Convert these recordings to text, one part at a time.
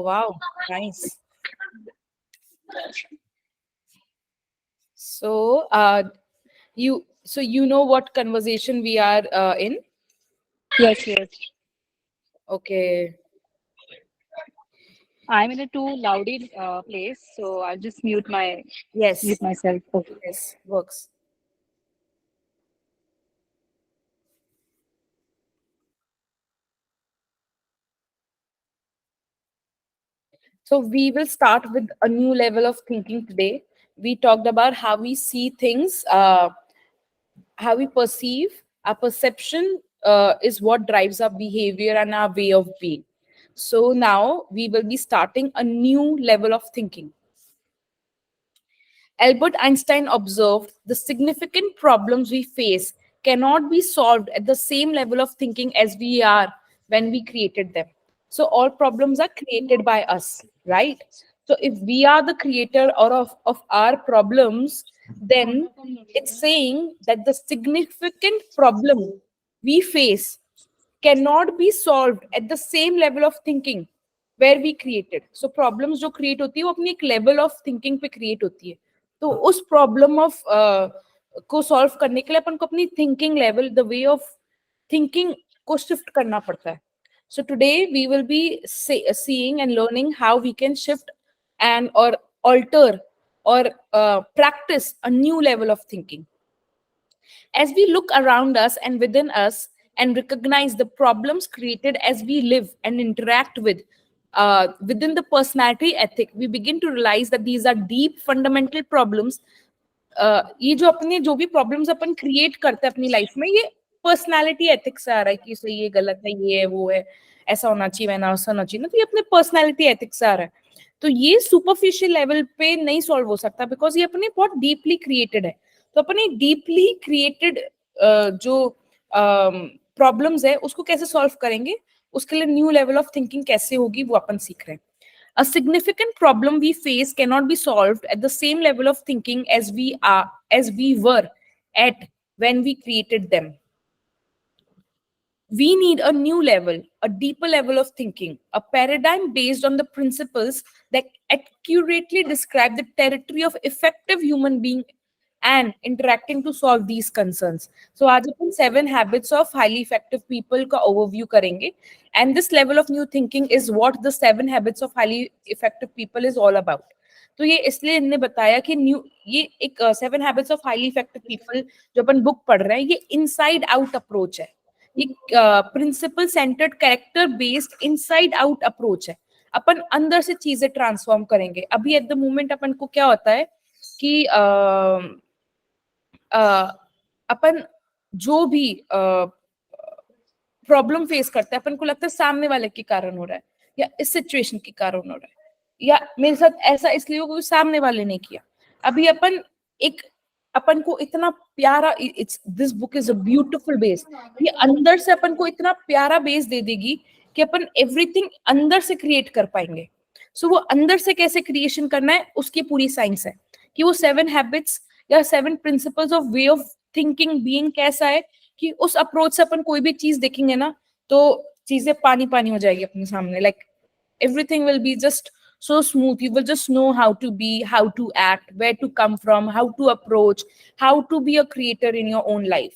wow, nice. So, you know what conversation we are in? Yes, yes. Okay. I'm in a too loudy place, so I'll just Yes. mute myself. Okay. Yes. Works. So we will start with a new level of thinking today. We talked about how we see things, how we perceive. Our perception is what drives our behavior and our way of being. So now we will be starting a new level of thinking. Albert Einstein observed the significant problems we face cannot be solved at the same level of thinking as we are when we created them. So all problems are created by us, right? So if we are the creator of our problems, then it's saying that the significant problem we face cannot be solved at the same level of thinking where we created. So problems जो create होती है वो अपनी एक level of thinking पे create होती है. तो उस problem of को solve करने के लिए अपन को अपनी thinking level, the way of thinking को shift करना पड़ता है. So today we will be seeing and learning how we can shift and or alter or practice a new level of thinking. As we look around us and within us and recognize the problems created as we live and interact with within the personality ethic, we begin to realize that these are deep fundamental problems. ये जो अपने जो भी problems अपन create करते हैं अपनी life में, ये पर्सनालिटी एथिक्स से आ रहा है कि सही है गलत है ये है वो है, ऐसा होना चाहिए वैसा ऐसा होना चाहिए ना, तो ये अपने पर्सनालिटी एथिक्स से आ रहा है. तो ये सुपरफिशियल लेवल पे नहीं सॉल्व हो सकता बिकॉज ये अपने बहुत डीपली क्रिएटेड है. तो अपने डीपली क्रिएटेड जो प्रॉब्लम्स है उसको कैसे सॉल्व करेंगे, उसके लिए न्यू लेवल ऑफ थिंकिंग कैसे होगी वो अपन सीख रहे हैं. A significant problem we face cannot be solved at the same level of thinking as we were at when we created them. We need a new level, a deeper level of thinking, a paradigm based on the principles that accurately describe the territory of effective human being and interacting to solve these concerns. So आज अपन 7 habits of highly effective people का overview करेंगे, and this level of new thinking is what the 7 habits of highly effective people is all about. तो ये इसलिए इनने बताया कि new ये एक 7 habits of highly effective people जो अपन बुक पढ़ रहे हैं ये इनसाइड आउट अप्रोच है, एक principle centred character based inside out approach है. अपन अंदर से चीजें ट्रांसफॉर्म करेंगे. अभी एट द मोमेंट अपन को क्या होता है कि अपन जो भी प्रॉब्लम फेस करते हैं अपन को लगता है सामने वाले के कारण हो रहा है या इस सिचुएशन के कारण हो रहा है या मेरे साथ ऐसा इसलिए क्योंकि सामने वाले ने किया. अभी अपन को इतना प्यारा, it's this book is a beautiful base. ये अंदर से अपन को इतना प्यारा बेस दे देगी कि अपन एवरीथिंग अंदर से क्रिएट कर पाएंगे. सो वो अंदर से कैसे क्रिएशन करना है उसकी पूरी साइंस है कि वो 7 habits या 7 principles of way of thinking being कैसा है कि उस अप्रोच से अपन कोई भी चीज देखेंगे ना तो चीजें पानी पानी हो जाएगी अपने सामने. Like everything will be just so smooth. You will just know how to be, how to act, where to come from, how to approach, how to be a creator in your own life.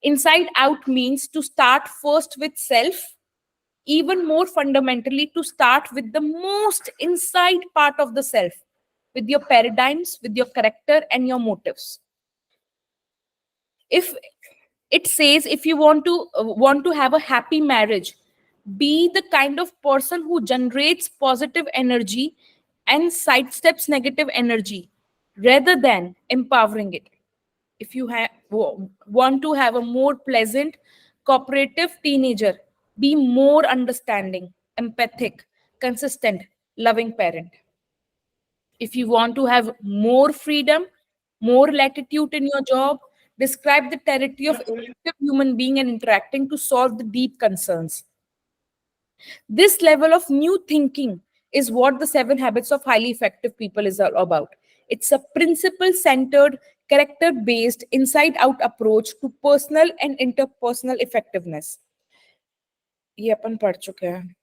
Inside out means to start first with self, even more fundamentally to start with the most inside part of the self, with your paradigms, with your character and your motives. If it says if you want to have a happy marriage, be the kind of person who generates positive energy and sidesteps negative energy rather than empowering it. If you want to have a more pleasant cooperative teenager, be more understanding, empathic, consistent, loving parent. If you want to have more freedom, more latitude in your job, describe the territory of effective human being and interacting to solve the deep concerns. This level of new thinking is what the 7 habits of highly effective people is all about. It's a principle centered, character based, inside out approach to personal and interpersonal effectiveness. ये अपन पढ़ चुके हैं.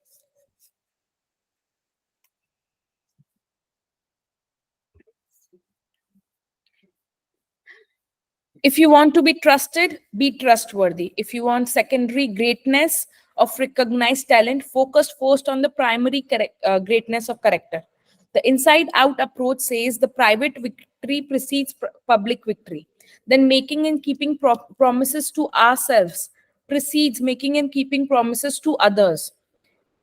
If you want to be trusted, be trustworthy. If you want secondary greatness of recognized talent, focus first on the primary greatness of character. The inside out approach says the private victory precedes public victory. Then making and keeping promises to ourselves precedes making and keeping promises to others.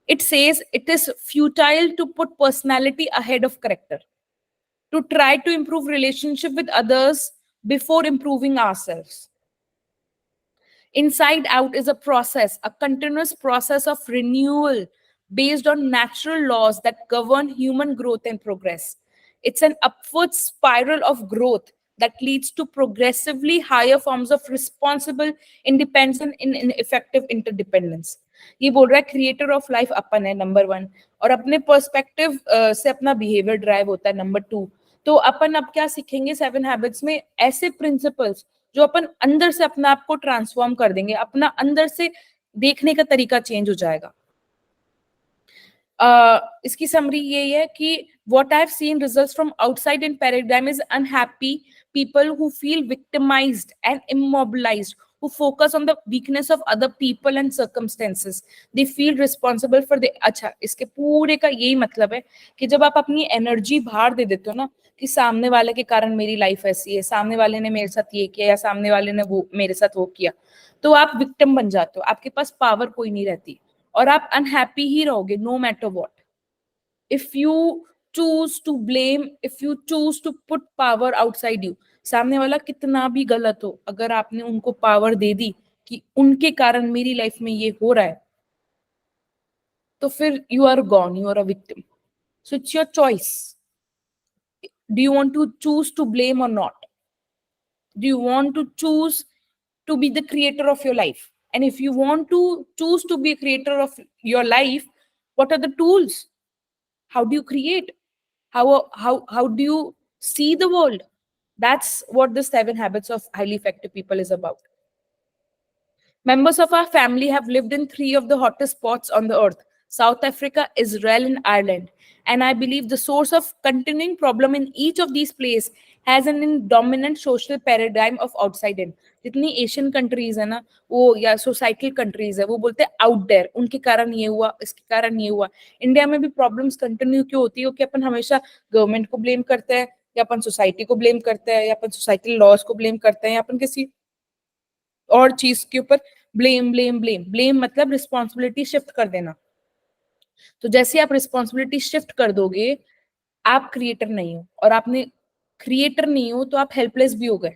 It says it is futile to put personality ahead of character, to try to improve relationship with others before improving ourselves. Inside out is a process, a continuous process of renewal based on natural laws that govern human growth and progress. It's an upward spiral of growth that leads to progressively higher forms of responsible independence and in effective interdependence. ये बोल रहा है creator of life अपन है number one, और अपने perspective से अपना behaviour drive होता है नंबर टू. तो अपन अब क्या सीखेंगे सेवन हैबिट्स में, ऐसे प्रिंसिपल्स जो अपन अंदर से अपना आप को ट्रांसफॉर्म कर देंगे, अपना अंदर से देखने का तरीका चेंज हो जाएगा. इसकी समरी यही है कि what I've seen results from outside in paradigm is unhappy people who feel victimized and immobilized, who focus on the weakness of other people and circumstances. They feel responsible for the. अच्छा, इसके पूरे का यही मतलब है कि जब आप अपनी एनर्जी बाहर दे देते हो ना, कि सामने वाले के कारण मेरी लाइफ ऐसी है, सामने वाले ने मेरे साथ ये किया या सामने वाले ने वो मेरे साथ वो किया, तो आप विक्टिम बन जाते हो, आपके पास पावर कोई नहीं रहती और आप अनहैप्पी ही रहोगे no matter what. If you choose to blame, if you choose to put power outside you, सामने वाला कितना भी गलत हो, अगर आपने उनको पावर दे दी कि उनके कारण मेरी लाइफ में ये हो रहा है, तो फिर you are gone, you are a victim. So it's your choice. Do you want to choose to blame or not? Do you want to choose to be the creator of your life? And if you want to choose to be a creator of your life, what are the tools? How do you create? How do you see the world? That's what the seven habits of highly effective people is about. Members of our family have lived in three of the hottest spots on the earth: South Africa, Israel, and Ireland. And I believe the source of continuing problem in each of these places has an in dominant social paradigm of outside in. जितनी Asian countries है ना, वो या societal countries है, वो बोलते हैं out there, उनके कारण ये हुआ, इसके कारण ये हुआ. इंडिया में भी प्रॉब्लम्स कंटिन्यू क्यों होती है कि अपन हमेशा गवर्नमेंट को ब्लेम करते हैं, या अपन सोसाइटी को ब्लेम करते हैं, या अपन सोसाइटल लॉज को ब्लेम करते हैं, या अपन किसी और चीज के ऊपर ब्लेम ब्लेम ब्लेम ब्लेम मतलब रिस्पॉन्सिबिलिटी शिफ्ट कर देना. तो जैसे आप रिस्पॉन्सिबिलिटी शिफ्ट कर दोगे, आप क्रिएटर नहीं हो, और आपने क्रिएटर नहीं हो तो आप हेल्पलेस भी हो गए.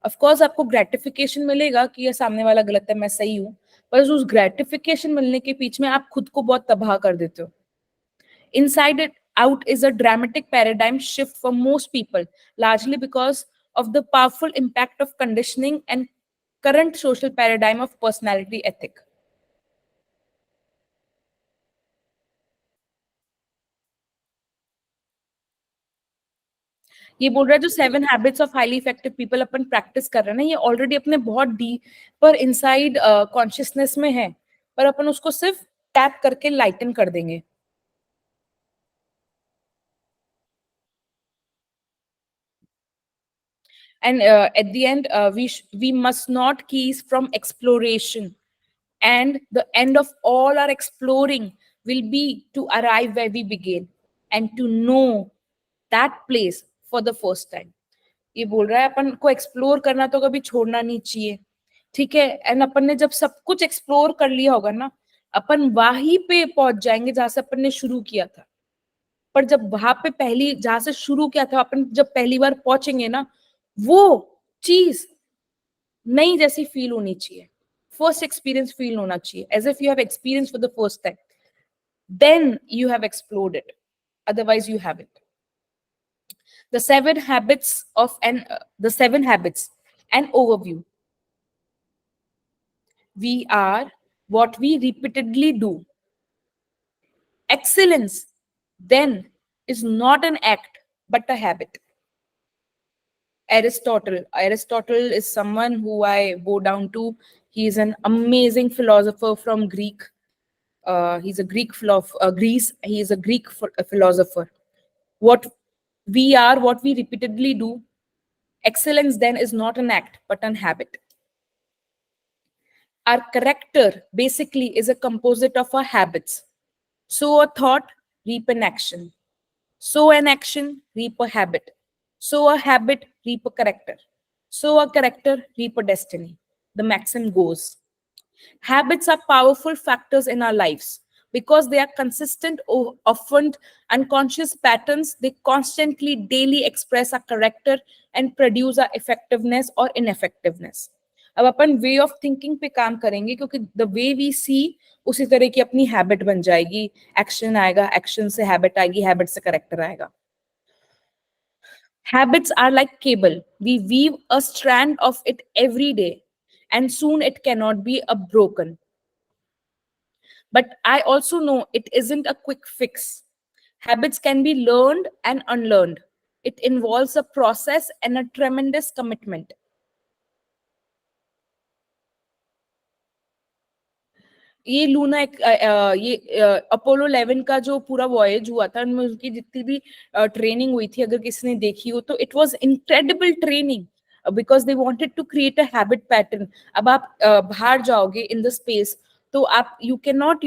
ऑफ कोर्स आपको ग्रेटिफिकेशन मिलेगा कि ये सामने वाला गलत है, मैं सही हूँ, पर उस ग्रेटिफिकेशन मिलने के बीच में आप खुद को बहुत तबाह कर देते हो. Inside it out is a dramatic paradigm shift for most people, largely because of the powerful impact of conditioning and current social paradigm of personality ethic. ये बोल रहा है जो seven habits of highly effective people upon practice कर रहे हैं ना, ये ऑलरेडी अपने बहुत डीपर इनसाइड कॉन्शियसनेस में है, पर अपन उसको सिर्फ टैप करके लाइटन कर देंगे. And at the end, we must not cease from exploration. And the end of all our exploring will be to arrive where we begin and to know that place for the first time. ये बोल रहा है अपन को explore करना तो कभी छोड़ना नहीं चाहिए, ठीक है. एंड अपन ने जब सब कुछ एक्सप्लोर कर लिया होगा ना, अपन वहीं पे पहुंच जाएंगे जहां से अपन ने शुरू किया था. पर जब वहां पे पहली जहां से शुरू किया था अपन, जब पहली बार पहुंचेंगे ना, वो चीज नई जैसी फील होनी चाहिए, फर्स्ट एक्सपीरियंस फील होना चाहिए, as if you have experience for the first time. Then you have explored it, otherwise you haven't. The seven habits of the seven habits, an overview. We are what we repeatedly do. Excellence then is not an act but a habit. Aristotle is someone who I bow down to. He is an amazing philosopher from Greek. He's a Greece. He is a Greek philosopher. What we are, what we repeatedly do. Excellence then is not an act, but an habit. Our character basically is a composite of our habits. Sow a thought, reap an action. Sow an action, reap a habit. Sow a habit, reap a character. Sow a character, reap a destiny. The maxim goes. Habits are powerful factors in our lives because they are consistent, often unconscious patterns. They constantly, daily express our character and produce our effectiveness or ineffectiveness. अब अपन way of thinking पे काम करेंगे क्योंकि the way we सी उसी तरह की अपनी habit बन जाएगी. एक्शन आएगा, एक्शन से हैबिट आएगी, हैबिट से करेक्टर आएगा. Habits are like cable. We weave a strand of it every day, and soon it cannot be broken. But I also know it isn't a quick fix. Habits can be learned and unlearned. It involves a process and a tremendous commitment. ये Luna ये Apollo 11 का जो पूरा voyage हुआ था उनमें उसकी जितनी भी ट्रेनिंग हुई थी, अगर किसी ने देखी हो तो it was incredible training because they wanted to create a habit pattern. अब आप बाहर जाओगे इन द स्पेस तो आप you can not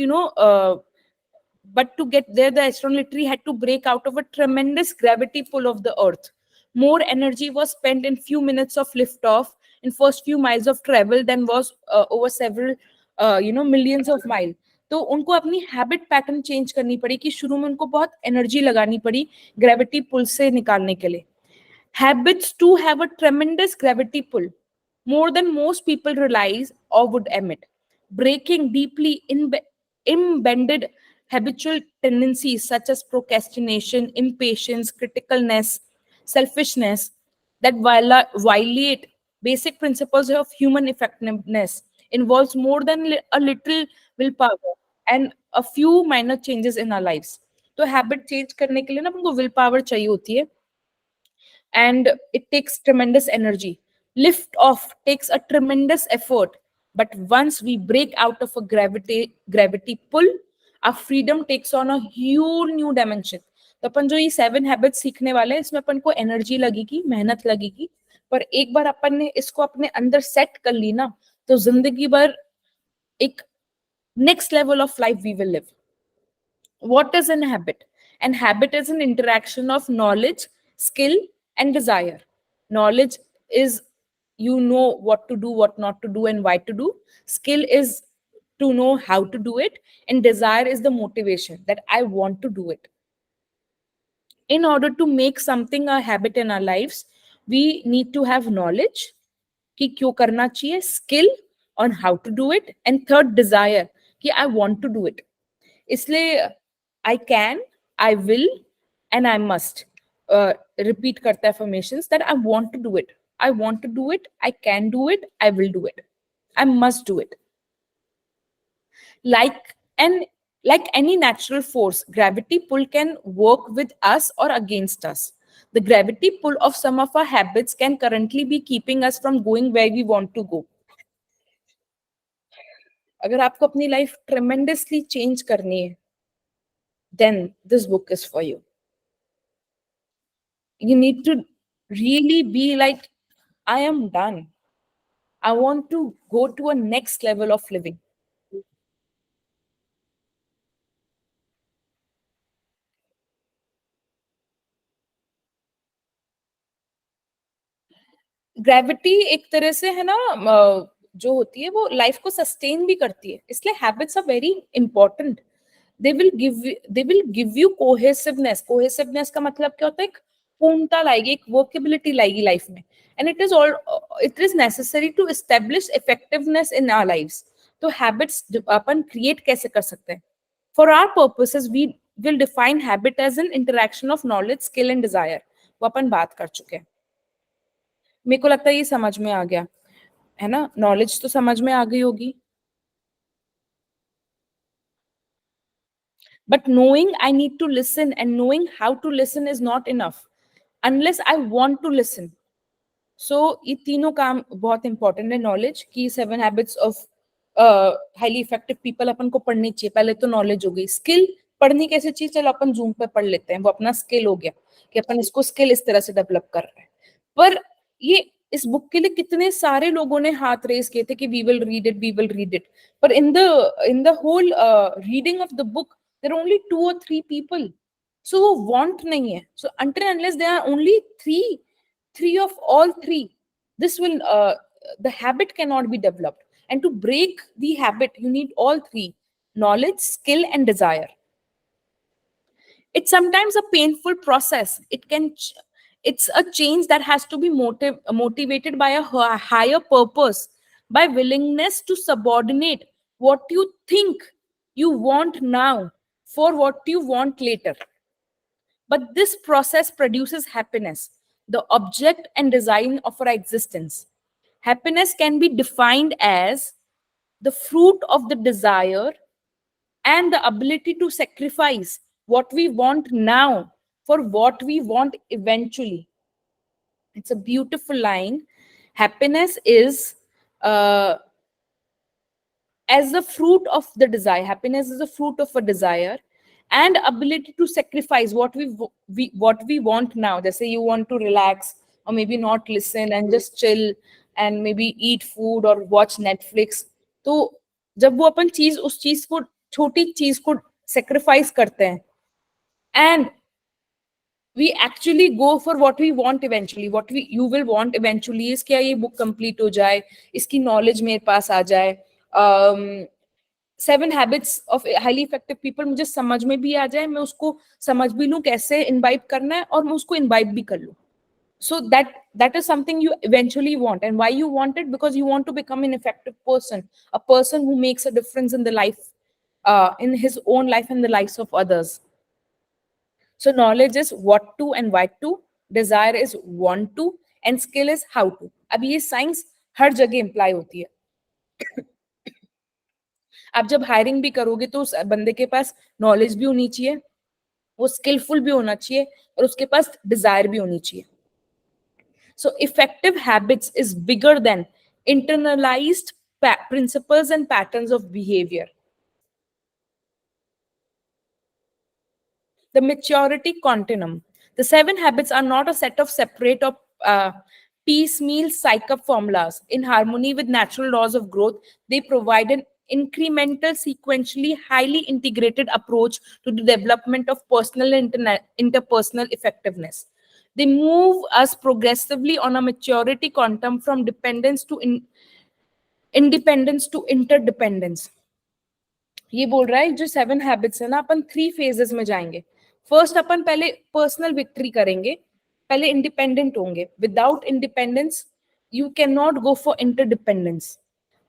but to get there the astronaut literally had to break out of a tremendous gravity pull of the earth. More energy was spent in few minutes of liftoff in first few miles of travel than was over several millions of miles. तो उनको अपनी habit pattern change करनी पड़ी कि शुरू में उनको बहुत एनर्जी लगानी पड़ी ग्रेविटी पुल से निकालने के लिए. Habits too have a tremendous gravity pull, more than most people realize or would admit. Breaking deeply embedded habitual tendencies such as procrastination, impatience, criticalness, selfishness that violate basic principles of human effectiveness involves more than a little willpower and a few minor changes in our lives. तो habit change करने के लिए ना हमको will power चाहिए होती है and it takes tremendous energy. Lift off takes a tremendous effort, but once we break out of a gravity pull, our freedom takes on a huge new dimension. तो अपन जो ये 7 हैबिट्स सीखने वाले हैं इसमें अपन को एनर्जी लगेगी, मेहनत लगेगी, पर एक बार अपन ने इसको अपने अंदर सेट कर ली ना तो जिंदगी भर एक next level of life we will live. What is an habit? An habit is an interaction of knowledge, skill, and desire. Knowledge is you know what to do, what not to do, and why to do. Skill is to know how to do it, and desire is the motivation that I want to do it. In order to make something a habit in our lives, we need to have knowledge कि क्यों करना चाहिए, skill on how to do it, and third desire कि I want to do it. इसलिए I can, I will, and I must repeat करता है affirmations that I want to do it. I want to do it. I can do it. I will do it. I must do it. Like and like any natural force, gravity pull can work with us or against us. The gravity pull of some of our habits can currently be keeping us from going where we want to go. अगर आपको अपनी life tremendously change करनी है then this book is for you. You need to really be like, I am done. I want to go to a next level of living. Gravity एक तरह से है ना जो होती है वो लाइफ को सस्टेन भी करती है, इसलिए habits are very important. They will give you cohesiveness का मतलब क्या होता है, एक पूर्णता लाएगी, एक वर्केबिलिटी लाएगी लाइफ में, and it is necessary to establish effectiveness in our lives. तो हैबिट्स अपन क्रिएट कैसे कर सकते हैं? For our purposes we will define habit as an interaction of knowledge, skill and desire. वो अपन बात कर चुके हैं. मेरे को लगता है ये समझ में आ गया है ना, नॉलेज तो समझ में आ गई होगी. But knowing I need to listen and knowing how to listen is not enough unless I want to listen. So ये तीनों काम बहुत इंपॉर्टेंट है. नॉलेज की 7 habits of highly effective people अपन को पढ़नी चाहिए. पहले तो नॉलेज हो गई. स्किल पढ़नी कैसे चाहिए, चलो अपन जूम पे पढ़ लेते हैं, वो अपना स्किल हो गया कि अपन इसको स्किल इस तरह से डेवलप कर रहे हैं. पर ये इस बुक के लिए कितने सारे लोगों ने हाथ रेस किए थे कि वी विल रीड इट, पर in the whole reading of the book there are only 2 or 3 people. So वो वांट नहीं है. सो until and unless there are only three of all three, this will the habit cannot be developed. And to break the habit you need all three: knowledge, skill and desire. It's sometimes a painful process. It's a change that has to be motivated by a higher purpose, by willingness to subordinate what you think you want now for what you want later. But this process produces happiness, the object and design of our existence. Happiness can be defined as the fruit of the desire and the ability to sacrifice what we want now for what we want eventually. It's a beautiful line. Happiness is uh, as the fruit of the desire. Happiness is the fruit of a desire and ability to sacrifice what we want now. Just say you want to relax or maybe not listen and just chill and maybe eat food or watch Netflix. तो जब वो अपन चीज उस चीज को छोटी चीज को सेक्रीफाइस करते हैं and we actually go for what we want eventually, what we you will want eventually is क्या ये book complete हो जाए, इसकी knowledge मेरे पास आ जाए, 7 habits of highly effective people मुझे समझ में भी आ जाए, मैं उसको समझ भी लूं कैसे imbibe करना है और मैं उसको imbibe भी कर लूं. So that is something you eventually want. And why you want it? Because you want to become an effective person, a person who makes a difference in the life, in his own life and the lives of others. So knowledge is what to and why to, desire is want to, and skill is how to. अब ये science हर जगह imply होती है. आप जब hiring भी करोगे तो उस बंदे के पास नॉलेज भी होनी चाहिए, वो स्किलफुल भी होना चाहिए और उसके पास डिजायर भी होनी चाहिए. So effective habits is bigger than internalized principles and patterns of behavior. The maturity continuum. The 7 habits are not a set of separate or piecemeal psych-up formulas. In harmony with natural laws of growth, they provide an incremental, sequentially, highly integrated approach to the development of personal and interpersonal effectiveness. They move us progressively on a maturity continuum from dependence to independence to interdependence. ये बोल रहा है जो 7 habits है ना, अपन 3 phases में जाएंगे. First अपन पहले पर्सनल विक्ट्री करेंगे, पहले इंडिपेंडेंट होंगे. Without independence you can not go for interdependence.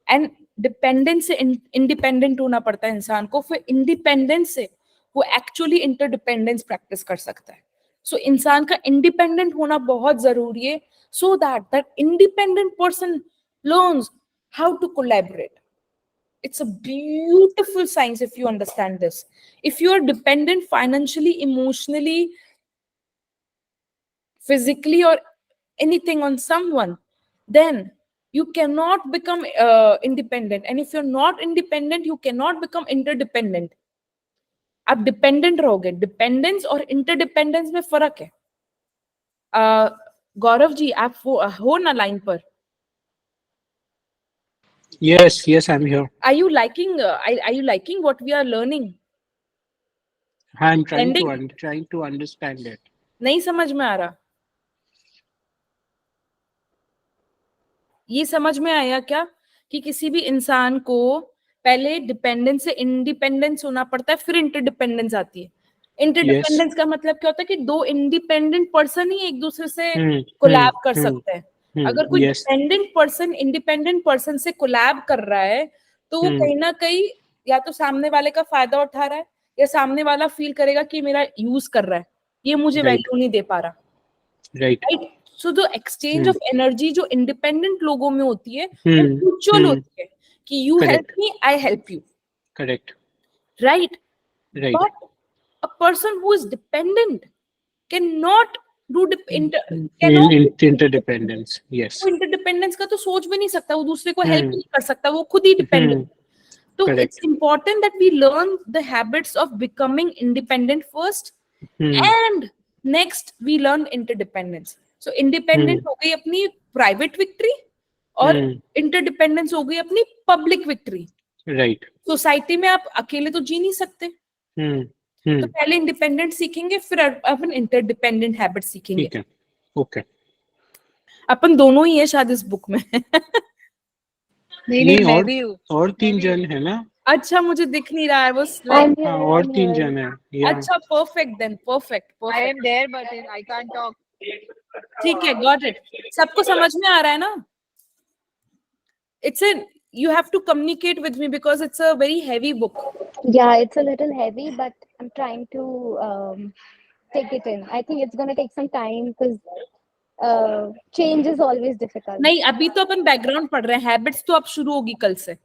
And dependence से इंडिपेंडेंट होना पड़ता है इंसान को, फिर इंडिपेंडेंस से वो एक्चुअली इंटरडिपेंडेंस प्रैक्टिस कर सकता है. सो इंसान का इंडिपेंडेंट होना बहुत जरूरी है, so that independent person learns how to collaborate. It's a beautiful science if you understand this. If you are dependent financially, emotionally, physically, or anything on someone, then you cannot become independent. And if you're not independent, you cannot become interdependent. आप dependent रहोगे. Dependence और interdependence में फर्क है. गौरव जी आप हो ना line पर? Yes, I'm here. Are you liking what we are learning? I'm Ending? trying to understand it. नहीं समझ में आ रहा? ये समझ में आया क्या कि किसी भी इंसान को पहले डिपेंडेंस से इंडिपेंडेंस होना पड़ता है, फिर इंटरडिपेंडेंस आती है. इंटरडिपेंडेंस का मतलब क्या होता है कि 2 इंडिपेंडेंट पर्सन ही एक दूसरे से कोलैब कर सकते हैं. अगर कोई डिपेंडेंट पर्सन इंडिपेंडेंट पर्सन से कोलैब कर रहा है तो वो कहीं ना कहीं या तो सामने वाले का फायदा उठा रहा है या सामने वाला फील करेगा कि मेरा यूज कर रहा है, ये मुझे वैल्यू नहीं दे पा रहा. Right. So the exchange of energy जो इंडिपेंडेंट लोगों में होती है वो म्यूचुअल होती है कि you help me, I help you. Correct. Right. But a person who is dependent cannot do interdependence. Yes. वो इंटरडिपेंडेंस का तो सोच भी नहीं सकता, वो दूसरे को हेल्प नहीं कर सकता, वो खुद ही डिपेंडेंट. तो it's important that we learn the habits of becoming independent first and next we learn interdependence. So independent हो गई अपनी प्राइवेट विक्ट्री और इंटरडिपेंडेंस हो गई अपनी पब्लिक विक्ट्री। राइट। सोसाइटी में आप अकेले तो जी नहीं सकते, तो हम्म। पहले इंडिपेंडेंट सीखेंगे फिर अपन इंटरडिपेंडेंट हैबिट सीखेंगे। ठीक है, ओके। अपन दोनों ही है शायद इस बुक में। नहीं नहीं, नहीं, मैं भी हूँ। और मैं 3 भी जन हूँ। है ना? अच्छा मुझे दिख नहीं रहा है वो I'm लाइक। हाँ, here, और I'm 3 here. जन है या? अच्छा perfect then, perfect I perfect. am there, but I can't talk. ठीक है, गॉट इट। सबको समझ में आ रहा है ना? It's a you have to communicate with me because it's a very heavy book. Yeah, it's a little heavy, but I'm trying to take it in. I think it's going to take some time because change is always difficult. नहीं, अभी तो अपन background पढ़ रहे हैं, habits तो अब शुरू होगी कल से।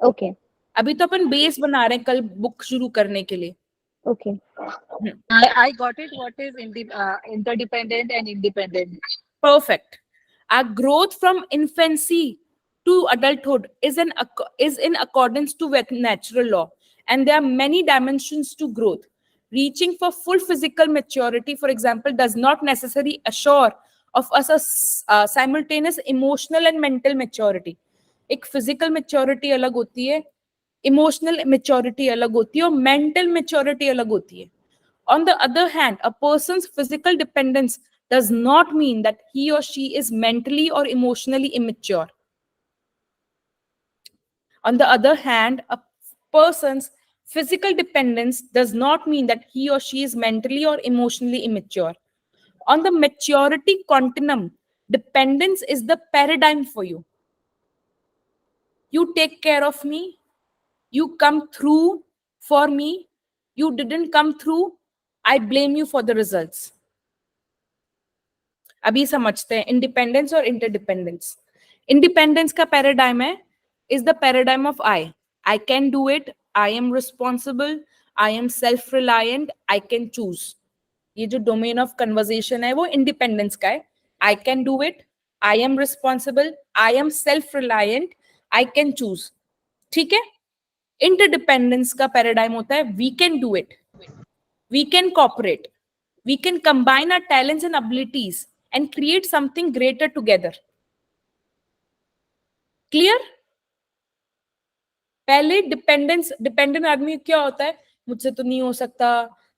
Okay, अभी तो अपन बेस बना रहे हैं कल बुक शुरू करने के लिए। okay. I got it. What is interdependent and independent? Perfect. Our growth from infancy to adulthood is in accordance to with natural law, and there are many dimensions to growth. Reaching for full physical maturity, for example, does not necessarily assure of us a simultaneous emotional and mental maturity. एक physical maturity अलग होती है, emotional maturity अलग होती है और mental maturity अलग होती है. On the other hand, a person's physical dependence does not mean that he or she is mentally or emotionally immature. On the other hand, a person's physical dependence does not mean that he or she is mentally or emotionally immature. On the maturity continuum, dependence is the paradigm for you. You take care of me, you come through for me, you didn't come through, I blame you for the results. अभी समझते हैं independence और interdependence. Independence का paradigm है is the paradigm of I can do it, I am responsible, I am self reliant, I can choose. ये जो domain of conversation है वो इंडिपेंडेंस का है। I can do it, I am responsible, I am self reliant, I can choose. ठीक है। Interdependence का paradigm होता है we can do it, we can cooperate, we can combine our talents and abilities and create something greater together. Clear? पहले dependent आदमी क्या होता है, मुझसे तो नहीं हो सकता,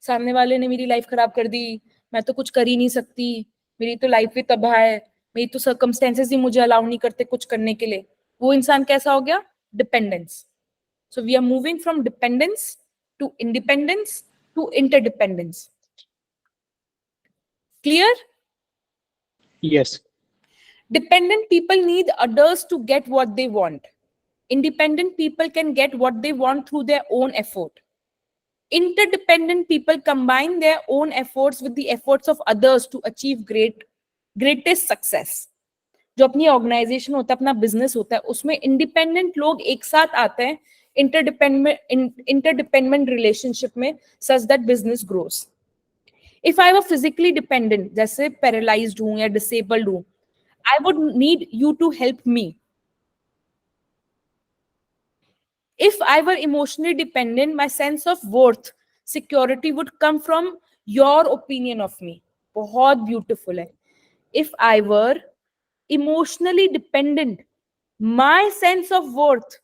सामने वाले ने मेरी लाइफ खराब कर दी, मैं तो कुछ कर ही नहीं सकती, मेरी तो लाइफ ही तबाह है, मेरी तो सर्कमस्टेंसेस ही मुझे अलाउ नहीं करते कुछ करने के लिए। वो इंसान कैसा हो गया? Dependence. So we are moving from dependence to independence to interdependence. Clear? Yes. Dependent people need others to get what they want. Independent people can get what they want through their own effort. Interdependent people combine their own efforts with the efforts of others to achieve greatest success. जो अपनी organisation होता है, अपना business होता है, उसमें independent लोग एक साथ आते हैं इंटरडिपेंडेंट रिलेशनशिप में such that business grows. If I were physically dependent, जैसे पैरालाइज्ड हूं या डिसेबल्ड हूं, I would need you to help me. If I were emotionally dependent, my sense of worth, security would come from your opinion of me. बहुत beautiful है. If I were emotionally dependent, my sense of worth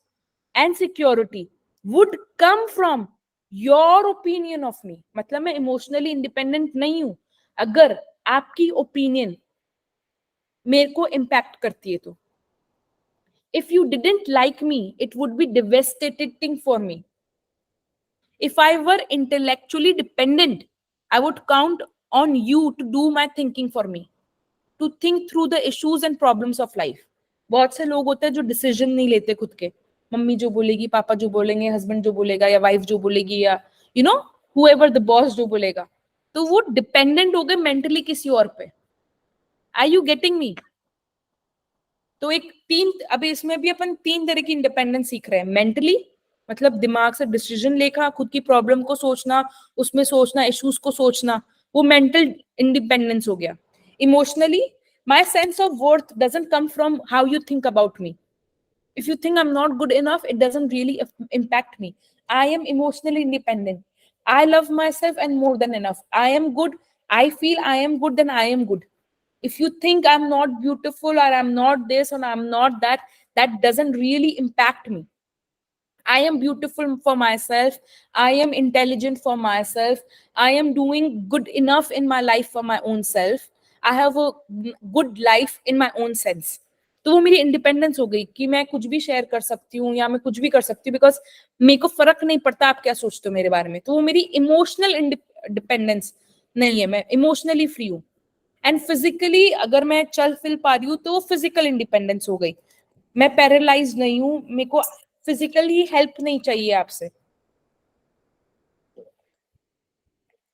and security would come from your opinion of me. मतलब मैं emotionally independent नहीं हूं अगर आपकी opinion मेरे को impact करती है तो। If you didn't like me, it would be devastating for me. If I were intellectually dependent, I would count on you to do my thinking for me, to think through the issues and problems of life. बहुत से लोग होते हैं जो decision नहीं लेते खुद के, मम्मी जो बोलेगी, पापा जो बोलेंगे, हस्बैंड जो बोलेगा या वाइफ जो बोलेगी या you know whoever the boss जो बोलेगा, तो वो डिपेंडेंट हो गए मेंटली किसी और पे। Are you getting me? तो एक तीन, अभी इसमें भी अपन 3 तरह की इंडिपेंडेंस सीख रहे हैं। मेंटली मतलब दिमाग से डिसीजन लेकर खुद की प्रॉब्लम को सोचना, उसमें सोचना, इश्यूज को सोचना, वो मेंटल इंडिपेंडेंस हो गया। Emotionally my sense of worth doesn't come from how you think about me. If you think I'm not good enough, it doesn't really impact me. I am emotionally independent. I love myself and more than enough. I am good. I feel I am good, then I am good. If you think I'm not beautiful or I'm not this or I'm not that, that doesn't really impact me. I am beautiful for myself. I am intelligent for myself. I am doing good enough in my life for my own self. I have a good life in my own sense. तो वो मेरी independence हो गई कि मैं कुछ भी share कर सकती हूँ या मैं कुछ भी कर सकती हूँ, बिकॉज मेरे को फर्क नहीं पड़ता आप क्या सोचते हो मेरे बारे में. तो वो मेरी इमोशनल इंडिपेंडेंस नहीं है, मैं इमोशनली फ्री हूँ. एंड फिजिकली अगर मैं चल फिर पा रही हूँ तो वो फिजिकल इंडिपेंडेंस हो गई. मैं पैरालाइज नहीं हूँ, मेरे को फिजिकली हेल्प नहीं चाहिए आपसे.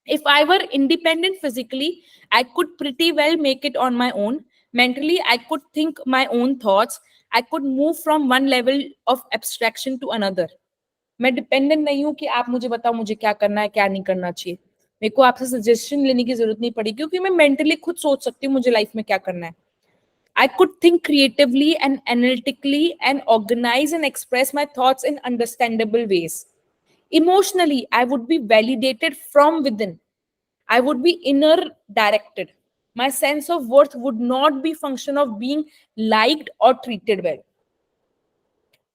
If I were independent physically, I could pretty well make it on my own. Mentally, I could think my own thoughts. I could move from one level of abstraction to another. मैं dependent नहीं हूँ कि आप मुझे बताओ मुझे क्या करना है क्या नहीं करना चाहिए. मेरे को आपसे सजेशन लेने की जरूरत नहीं पड़ी क्योंकि मैं मेंटली खुद सोच सकती हूँ मुझे लाइफ में क्या करना है. I could think creatively and analytically and organize and express my thoughts in understandable ways. Emotionally, I would be validated from within. I would be inner directed. My sense of worth would not be function of being liked or treated well.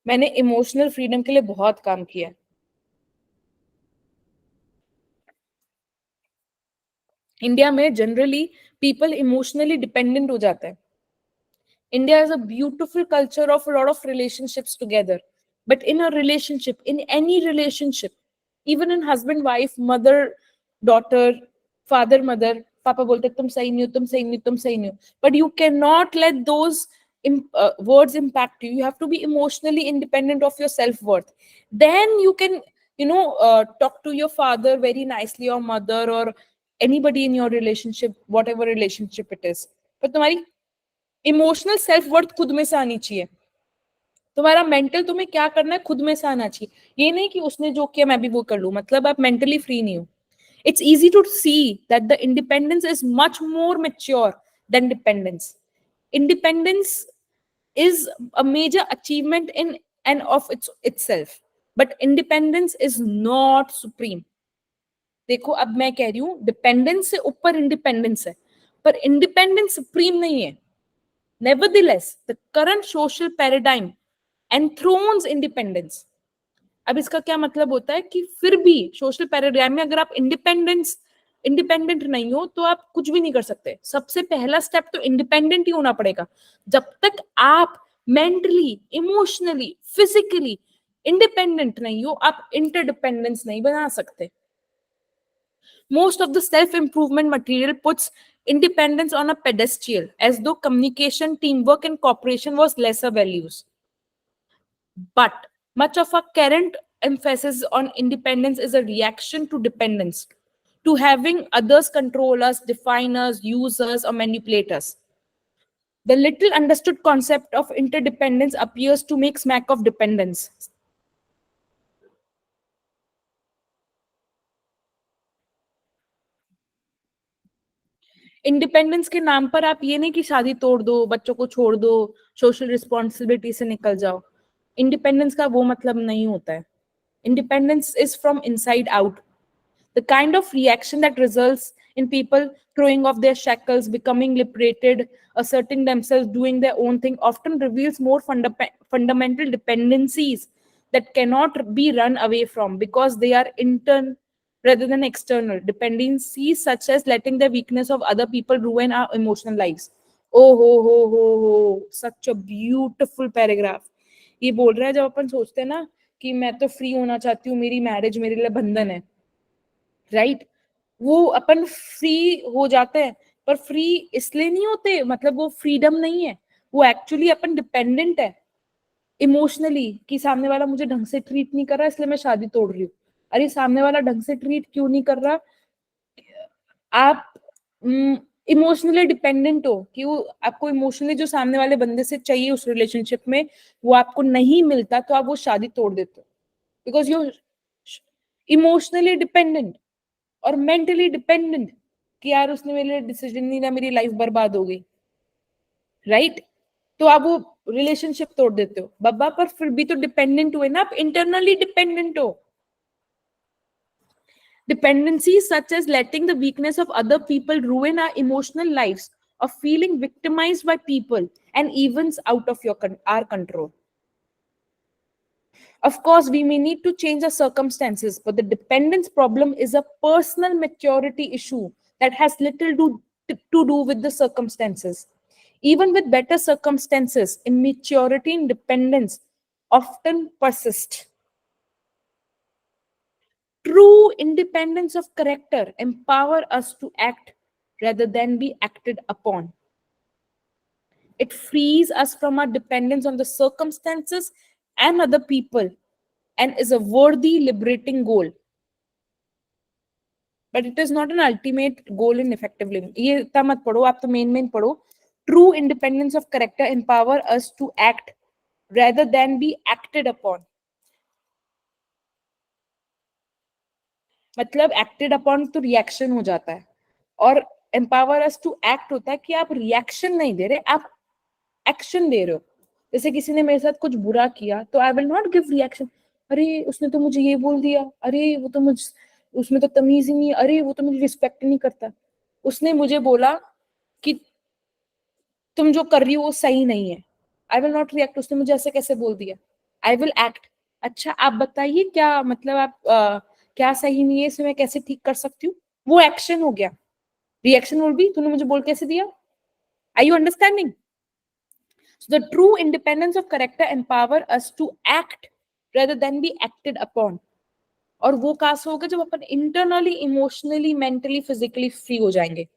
मैंने emotional freedom के लिए बहुत काम किया. India में generally people emotionally dependent हो जाते हैं. India has a beautiful culture of a lot of relationships together. But in a relationship, in any relationship, even in husband, wife, mother, daughter, father, mother, पापा बोलते तुम सही नहीं हो, तुम सही नहीं हो, तुम सही नहीं हो. But you cannot let those words impact you. You have to be emotionally independent of your self-worth. Then you can, talk to your father very nicely or mother or anybody in your relationship, whatever relationship it is. But तुम्हारी emotional self worth खुद में से आनी चाहिए. तुम्हारा mental तुम्हें क्या करना है खुद में से आना चाहिए. ये नहीं कि उसने जो किया मैं भी वो कर लूं, मतलब आप मेंटली फ्री नहीं हो. It's easy to see that the independence is much more mature than dependence. Independence is a major achievement in and of itself, but independence is not supreme. देखो अब मैं कह रही हूँ डिपेंडेंस से ऊपर इंडिपेंडेंस है, पर इंडिपेंडेंस सुप्रीम नहीं है. Nevertheless, the current social paradigm enthrones independence. अब इसका क्या मतलब होता है कि फिर भी सोशल पैराडाइम में अगर आप इंडिपेंडेंट नहीं हो तो आप कुछ भी नहीं कर सकते. सबसे पहला स्टेप तो इंडिपेंडेंट ही होना पड़ेगा. जब तक आप मेंटली, इमोशनली, फिजिकली इंडिपेंडेंट नहीं हो आप इंटरडिपेंडेंस नहीं बना सकते. Most of the self-improvement material puts independence on a pedestal, as though communication, teamwork, and cooperation was lesser values. But much of our current emphasis on independence is a reaction to dependence, to having others control us, define us, use us, or manipulate us. The little understood concept of interdependence appears to make smack of dependence. Independence के नाम पर आप ये नहीं कि शादी तोड़ दो, बच्चों को छोड़ दो, सोशल रिस्पॉन्सिबिलिटी से निकल जाओ. इंडिपेंडेंस का वो मतलब नहीं होता है. Independence is from inside out. The kind of reaction that results in people throwing off their shackles, becoming liberated, asserting themselves, doing their own thing, often reveals more fundamental dependencies that cannot be run away from because they are internal rather than external. Dependencies such as letting the weakness of other people ruin our emotional lives. Oh ho, such a beautiful paragraph. ये बोल रहा है जब अपन सोचते हैं ना कि मैं तो फ्री होना चाहती हूँ, मेरी मैरिज मेरे लिए बंधन है, राइट? वो अपन फ्री हो जाते हैं, पर फ्री इसलिए नहीं होते, मतलब वो फ्रीडम नहीं है, वो एक्चुअली अपन डिपेंडेंट है इमोशनली कि सामने वाला मुझे ढंग से ट्रीट नहीं कर रहा इसलिए मैं शादी तोड़ रही हूँ. अरे सामने वाला ढंग से ट्रीट क्यों नहीं कर रहा? आप इमोशनली डिपेंडेंट हो कि वो आपको इमोशनली जो सामने वाले बंदे से चाहिए उस रिलेशनशिप में वो आपको नहीं मिलता, तो आप वो शादी तोड़ देते हो बिकॉज यू इमोशनली डिपेंडेंट और मेंटली डिपेंडेंट कि यार उसने मेरे लिए डिसीजन नहीं लिया, मेरी लाइफ बर्बाद हो गई, राइट? तो आप वो रिलेशनशिप तोड़ देते हो बाबा, पर फिर भी तो डिपेंडेंट हुए ना, आप इंटरनली डिपेंडेंट हो. Dependencies such as letting the weakness of other people ruin our emotional lives of feeling victimized by people and events out of our control. Of course, we may need to change our circumstances, but the dependence problem is a personal maturity issue that has little to do with the circumstances. Even with better circumstances, immaturity and dependence often persist. True independence of character empower us to act rather than be acted upon. It frees us from our dependence on the circumstances and other people and is a worthy, liberating goal. But it is not an ultimate goal in effective living. ये इतना मत पढ़ो, आप तो main पढ़ो. True independence of character empower us to act rather than be acted upon. मतलब acted upon तो reaction हो जाता है, और एम्पावर अस टू एक्ट होता है कि आप रिएक्शन नहीं दे रहे, आप एक्शन दे रहे हो. जैसे किसी ने मेरे साथ कुछ बुरा किया तो I will not give reaction. अरे उसने तो मुझे ये बोल दिया, अरे वो तो मुझ उसमें तो तमीज ही नहीं, अरे वो तो मुझे रिस्पेक्ट नहीं करता. उसने मुझे बोला कि तुम जो कर रही हो वो सही नहीं है. आई विल नॉट रिएक्ट, उसने मुझे ऐसे कैसे बोल दिया. I will act. अच्छा आप बताइए क्या मतलब, आप क्या सही नहीं है, इसे मैं कैसे ठीक कर सकती हूँ. वो एक्शन हो गया. रिएक्शन विल बी तूने मुझे बोल कैसे दिया. Are you understanding? So the true independence of character empower us to act rather than be acted upon. और वो कास होगा जब अपन internally, emotionally, mentally, physically free हो जाएंगे.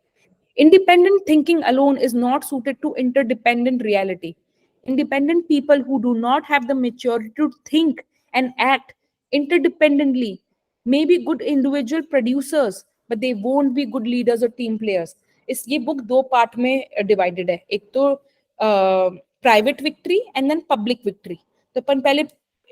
Independent thinking alone is not suited to interdependent reality. Independent people who do not have the maturity to think and act interdependently may be good individual producers, but they won't be good leaders or team players. इस ये book दो part में divided है. एक तो private victory and then public victory. तो अपन पहले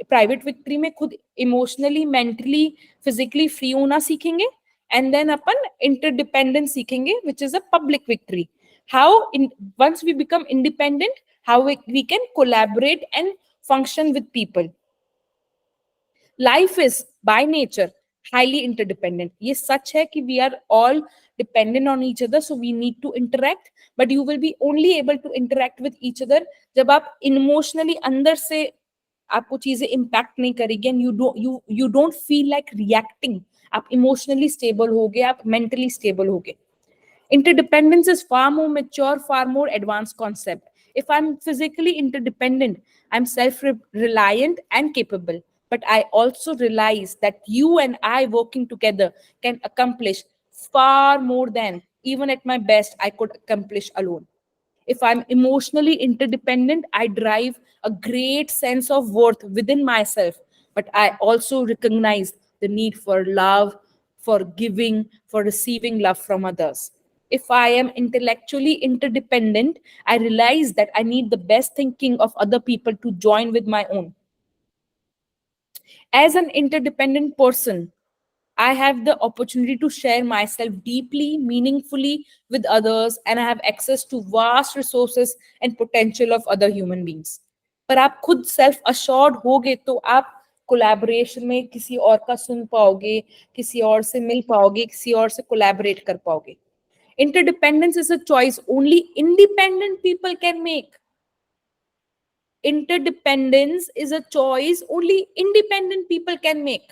प्राइवेट विक्ट्री में खुद इमोशनली, मेंटली, फिजिकली फ्री होना सीखेंगे, and then upon interdependence सीखेंगे, which is a public victory. How once we become independent, how we can collaborate and function with people. Life is by nature highly interdependent. ये सच है कि we are all dependent on each other, so we need to interact, but you will be only able to interact with each other जब आप emotionally अंदर से आपको चीजें impact नहीं करेगी, and you don't feel like reacting. आप emotionally stable होगे, आप mentally stable होगे. Interdependence is far more mature, far more advanced concept. If I'm physically interdependent, I'm self-reliant and capable. But I also realize that you and I working together can accomplish far more than even at my best I could accomplish alone. If I'm emotionally interdependent, I drive a great sense of worth within myself. But I also recognize the need for love, for giving, for receiving love from others. If I am intellectually interdependent, I realize that I need the best thinking of other people to join with my own. As an interdependent person, I have the opportunity to share myself deeply, meaningfully with others, and I have access to vast resources and potential of other human beings. पर आप खुद self assured होगे तो आप collaboration में किसी और का सुन पाओगे, किसी और से मिल पाओगे, किसी और से कोलैबोरेट कर पाओगे. Interdependence is a choice only independent people can make. Interdependence is a choice only independent people can make.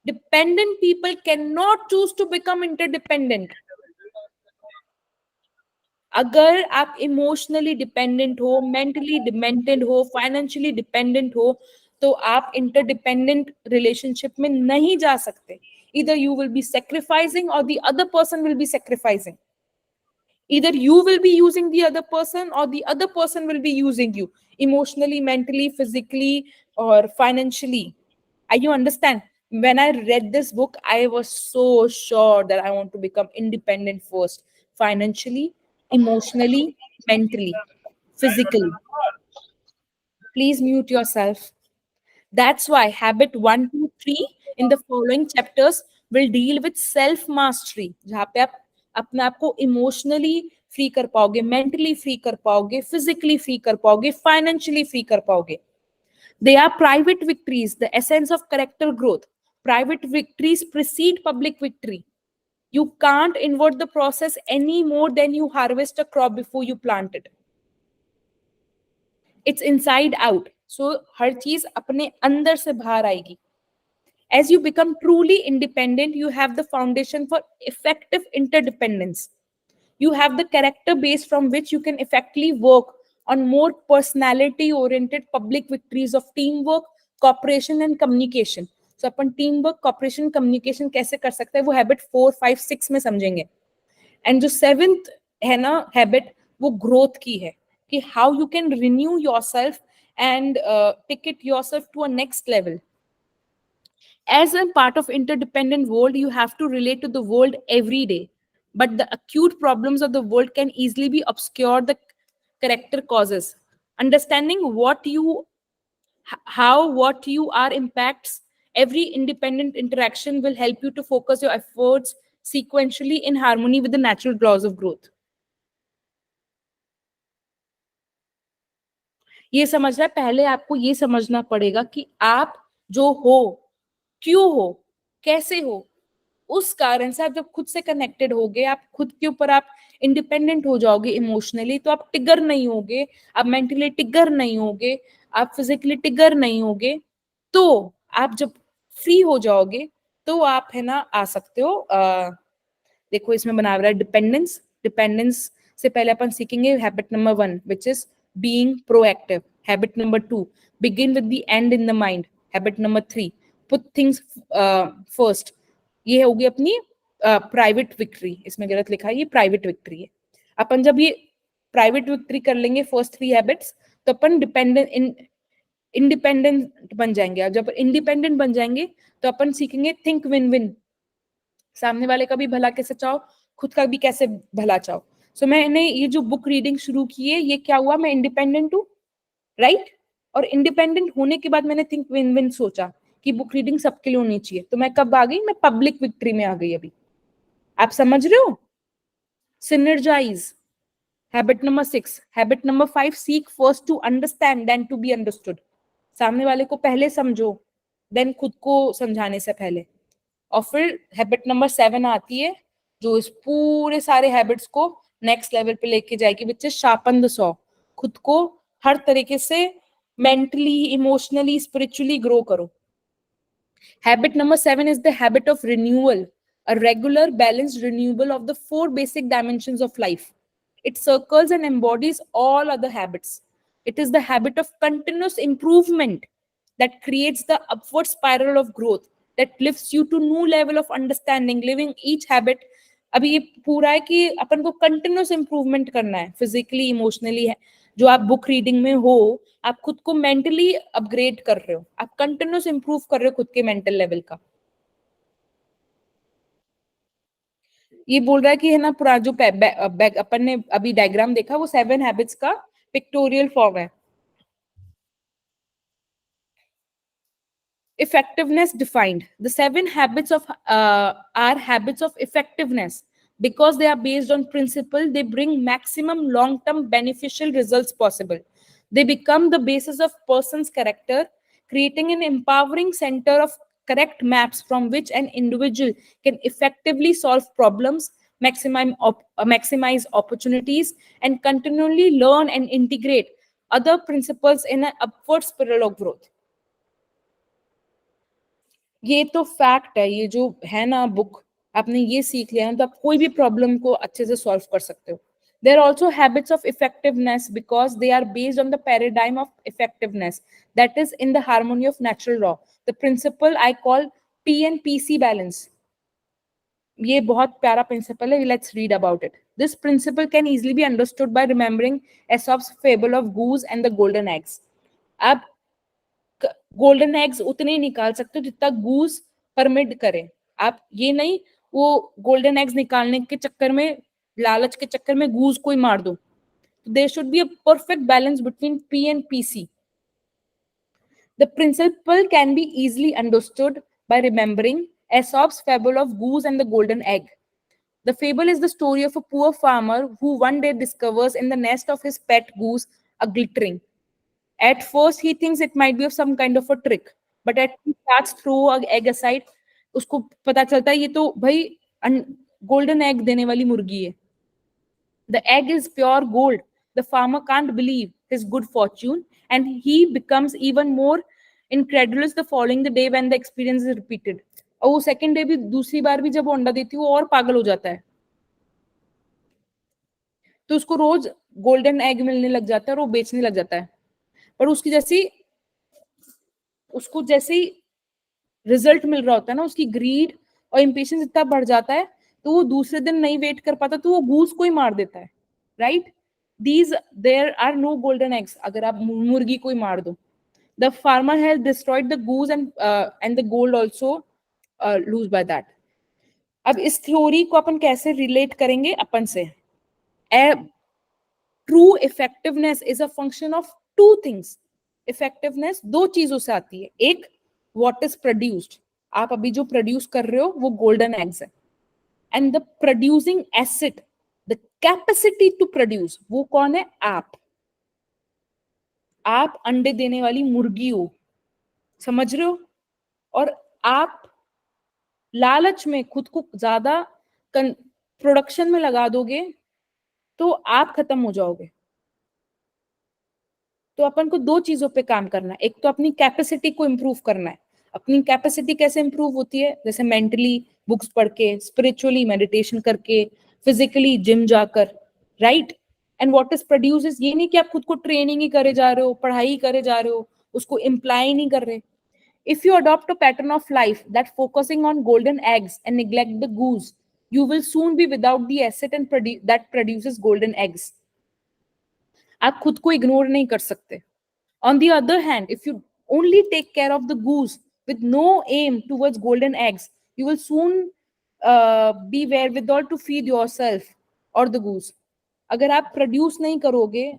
Dependent people cannot choose to become interdependent. अगर आप इमोशनली डिपेंडेंट हो, मेंटली डिपेंडेंट हो, फाइनेंशियली डिपेंडेंट हो, तो आप interdependent relationship में नहीं जा सकते. Either you will be sacrificing or the other person will be sacrificing. Either you will be using the other person or the other person will be using you emotionally, mentally, physically, or financially. Are you understand? When I read this book, I was so sure that I want to become independent first, financially, emotionally, mentally, physically. Please mute yourself. That's why habit 1, 2, 3 in the following chapters will deal with self mastery, जहाँ पे आप अपने आप को emotionally free कर पाओगे, mentally free कर पाओगे, फिजिकली फ्री कर पाओगे, फाइनेंशियली फ्री कर पाओगे. They are private victories, the essence of character growth. Private victories precede public victory. You can't invert the process any more than you harvest a crop before you plant it. It's inside out. So हर चीज अपने अंदर से बाहर आएगी. As you become truly independent, you have the foundation for effective interdependence. You have the character base from which you can effectively work on more personality oriented public victories of teamwork, cooperation and communication. So upon teamwork, cooperation, communication कैसे कर सकते हैं वो habit 4, 5, 6 में समझेंगे. And जो seventh है ना हैबिट, वो ग्रोथ की है कि how you can renew yourself and take it yourself to a next level. As a part of interdependent world, you have to relate to the world every day, but the acute problems of the world can easily be obscured the character causes. Understanding how what you are impacts every independent interaction will help you to focus your efforts sequentially in harmony with the natural laws of growth. ये समझ रहा है, पहले आपको ये समझना पड़ेगा कि आप जो हो, क्यों हो, कैसे हो. उस कारण से आप जब खुद से कनेक्टेड होगे, आप खुद के ऊपर आप इंडिपेंडेंट हो जाओगे इमोशनली, तो आप टिगर नहीं होगे, आप मेंटली टिगर नहीं होगे, आप फिजिकली टिगर नहीं होगे. तो आप जब फ्री हो जाओगे तो आप है ना आ सकते हो. देखो इसमें बना रहा है डिपेंडेंस. डिपेंडेंस से पहले अपन सीखेंगे habit number 1 which is being proactive. Habit number 2 begin with the and in the mind. Habit number 3 put things first. ये होगी अपनी प्राइवेट विक्ट्री. इसमें गलत लिखा है, ये प्राइवेट विक्ट्री है. अपन जब ये प्राइवेट विक्ट्री कर लेंगे फर्स्ट 3 हैबिट्स, तो अपन इंडिपेंडेंट बन जाएंगे. और जब इंडिपेंडेंट बन जाएंगे तो अपन सीखेंगे थिंक विन विन. सामने वाले का भी भला कैसे चाहो, खुद का भी कैसे भला चाहो. सो मैंने ये जो बुक रीडिंग शुरू की है, ये क्या हुआ, मैं इंडिपेंडेंट हूँ, राइट. और इंडिपेंडेंट होने के बाद मैंने थिंक विन विन सोचा कि बुक रीडिंग सबके लिए होनी चाहिए. तो मैं कब आ गई, मैं पब्लिक विक्ट्री में आ गई. अभी आप समझ रहे हो. Synergise. Habit number 6. Habit number 5 seek first to understand then to be understood. सामने वाले को पहले समझो देन खुद को समझाने से पहले. और फिर हैबिट नंबर 7 आती है जो इस पूरे सारे हैबिट्स को नेक्स्ट लेवल पे लेके जाएगी, which is sharpen the saw. खुद को हर तरीके से मेंटली, इमोशनली, स्पिरिचुअली ग्रो करो. Habit number 7 is the habit of renewal, a regular, balanced renewal of the 4 basic dimensions of life. It circles and embodies all other habits. It is the habit of continuous improvement that creates the upward spiral of growth that lifts you to new level of understanding. Living each habit, अभी ये पूरा है कि अपन को continuous improvement करना है, physically, emotionally. है जो आप बुक रीडिंग में हो, आप खुद को मेंटली अपग्रेड कर रहे हो, आप कंटिन्यूस इंप्रूव कर रहे हो खुद के मेंटल लेवल का. ये बोल रहा है कि है ना पूरा जो अपन ने अभी डायग्राम देखा वो 7 हैबिट्स का पिक्टोरियल फॉर्म है. Effectiveness defined. The 7 habits of are habits of effectiveness. Because they are based on principle, they bring maximum long-term beneficial results possible. They become the basis of person's character, creating an empowering center of correct maps from which an individual can effectively solve problems, maximize opportunities, and continually learn and integrate other principles in an upward spiral of growth. ये तो fact है. ये जो है ना book, आपने ये सीख लिया ना तो आप कोई भी प्रॉब्लम को अच्छे से सॉल्व कर सकते हो. There are also habits of effectiveness because they are based on the paradigm of effectiveness that is in the harmony of natural law. The principle I call PNPC balance. ये बहुत प्यारा principle है. Let's read about it. This principle can easily be understood by remembering Aesop's fable of goose and the golden eggs. आप golden eggs उतने ही निकाल सकते हो जितना गूस परमिट करे. आप ये नहीं वो गोल्डन एग्स निकालने के चक्कर में, लालच के चक्कर में गूस को ही मार दो. There should be a perfect balance between P and PC. The principle can be easily understood by remembering Aesop's fable of goose and the golden egg. The fable is the story of a poor farmer who one day discovers in the nest of his pet goose a glittering. At first, he thinks it might be of some kind of a trick, but as he starts throw an egg aside, उसको पता चलता है ये तो भाई golden egg देने वाली मुर्गी है. The egg is pure gold. The farmer can't believe his good fortune, and he becomes even more incredulous the following the day when the experience is repeated. और वो सेकेंड डे भी, दूसरी बार भी जब वो अंडा देती है, वो और पागल हो जाता है. तो उसको रोज गोल्डन एग मिलने लग जाता है और वो बेचने लग जाता है. पर उसको जैसे ही रिजल्ट मिल रहा होता है ना, उसकी ग्रीड और इम्पेशंस इतना बढ़ जाता है, तो वो दूसरे दिन नहीं वेट कर पाता, तो वो गूस को ही मार देता है. Right. There are no golden eggs. अगर आप मुर्गी को ही मार दो, the farmer has destroyed the goose and the gold also lose by that. अब इस थ्योरी को अपन कैसे रिलेट करेंगे अपन से? True effectiveness is a function of two things. Effectiveness दो चीजों से आती है. एक, व्हाट इज प्रोड्यूस्ड. आप अभी जो प्रोड्यूस कर रहे हो वो गोल्डन एग्स है. And the producing asset, the capacity to produce, वो कौन है? आप अंडे देने वाली मुर्गी हो. समझ रहे हो? और आप लालच में खुद को ज्यादा प्रोडक्शन में लगा दोगे तो आप खत्म हो जाओगे. तो अपन को दो चीजों पे काम करना है. एक तो अपनी कैपेसिटी को इम्प्रूव करना है. अपनी कैपेसिटी कैसे इम्प्रूव होती है? जैसे मेंटली बुक्स पढ़ के, स्पिरिचुअली मेडिटेशन करके, फिजिकली जिम जाकर. Right. And what is produce, ये नहीं कि आप खुद को ट्रेनिंग ही करे जा रहे हो, पढ़ाई ही करे जा रहे हो, उसको इम्प्लाई नहीं कर रहे. If you adopt a pattern of life that focusing on golden eggs and neglect the goose, you will soon be without the asset and that produces golden eggs. आप खुद को इग्नोर नहीं कर सकते. On the other hand, if you only take care of the goose with no aim towards golden eggs, you will soon be wherewithal to feed yourself or the goose. अगर आप produce नहीं करोगे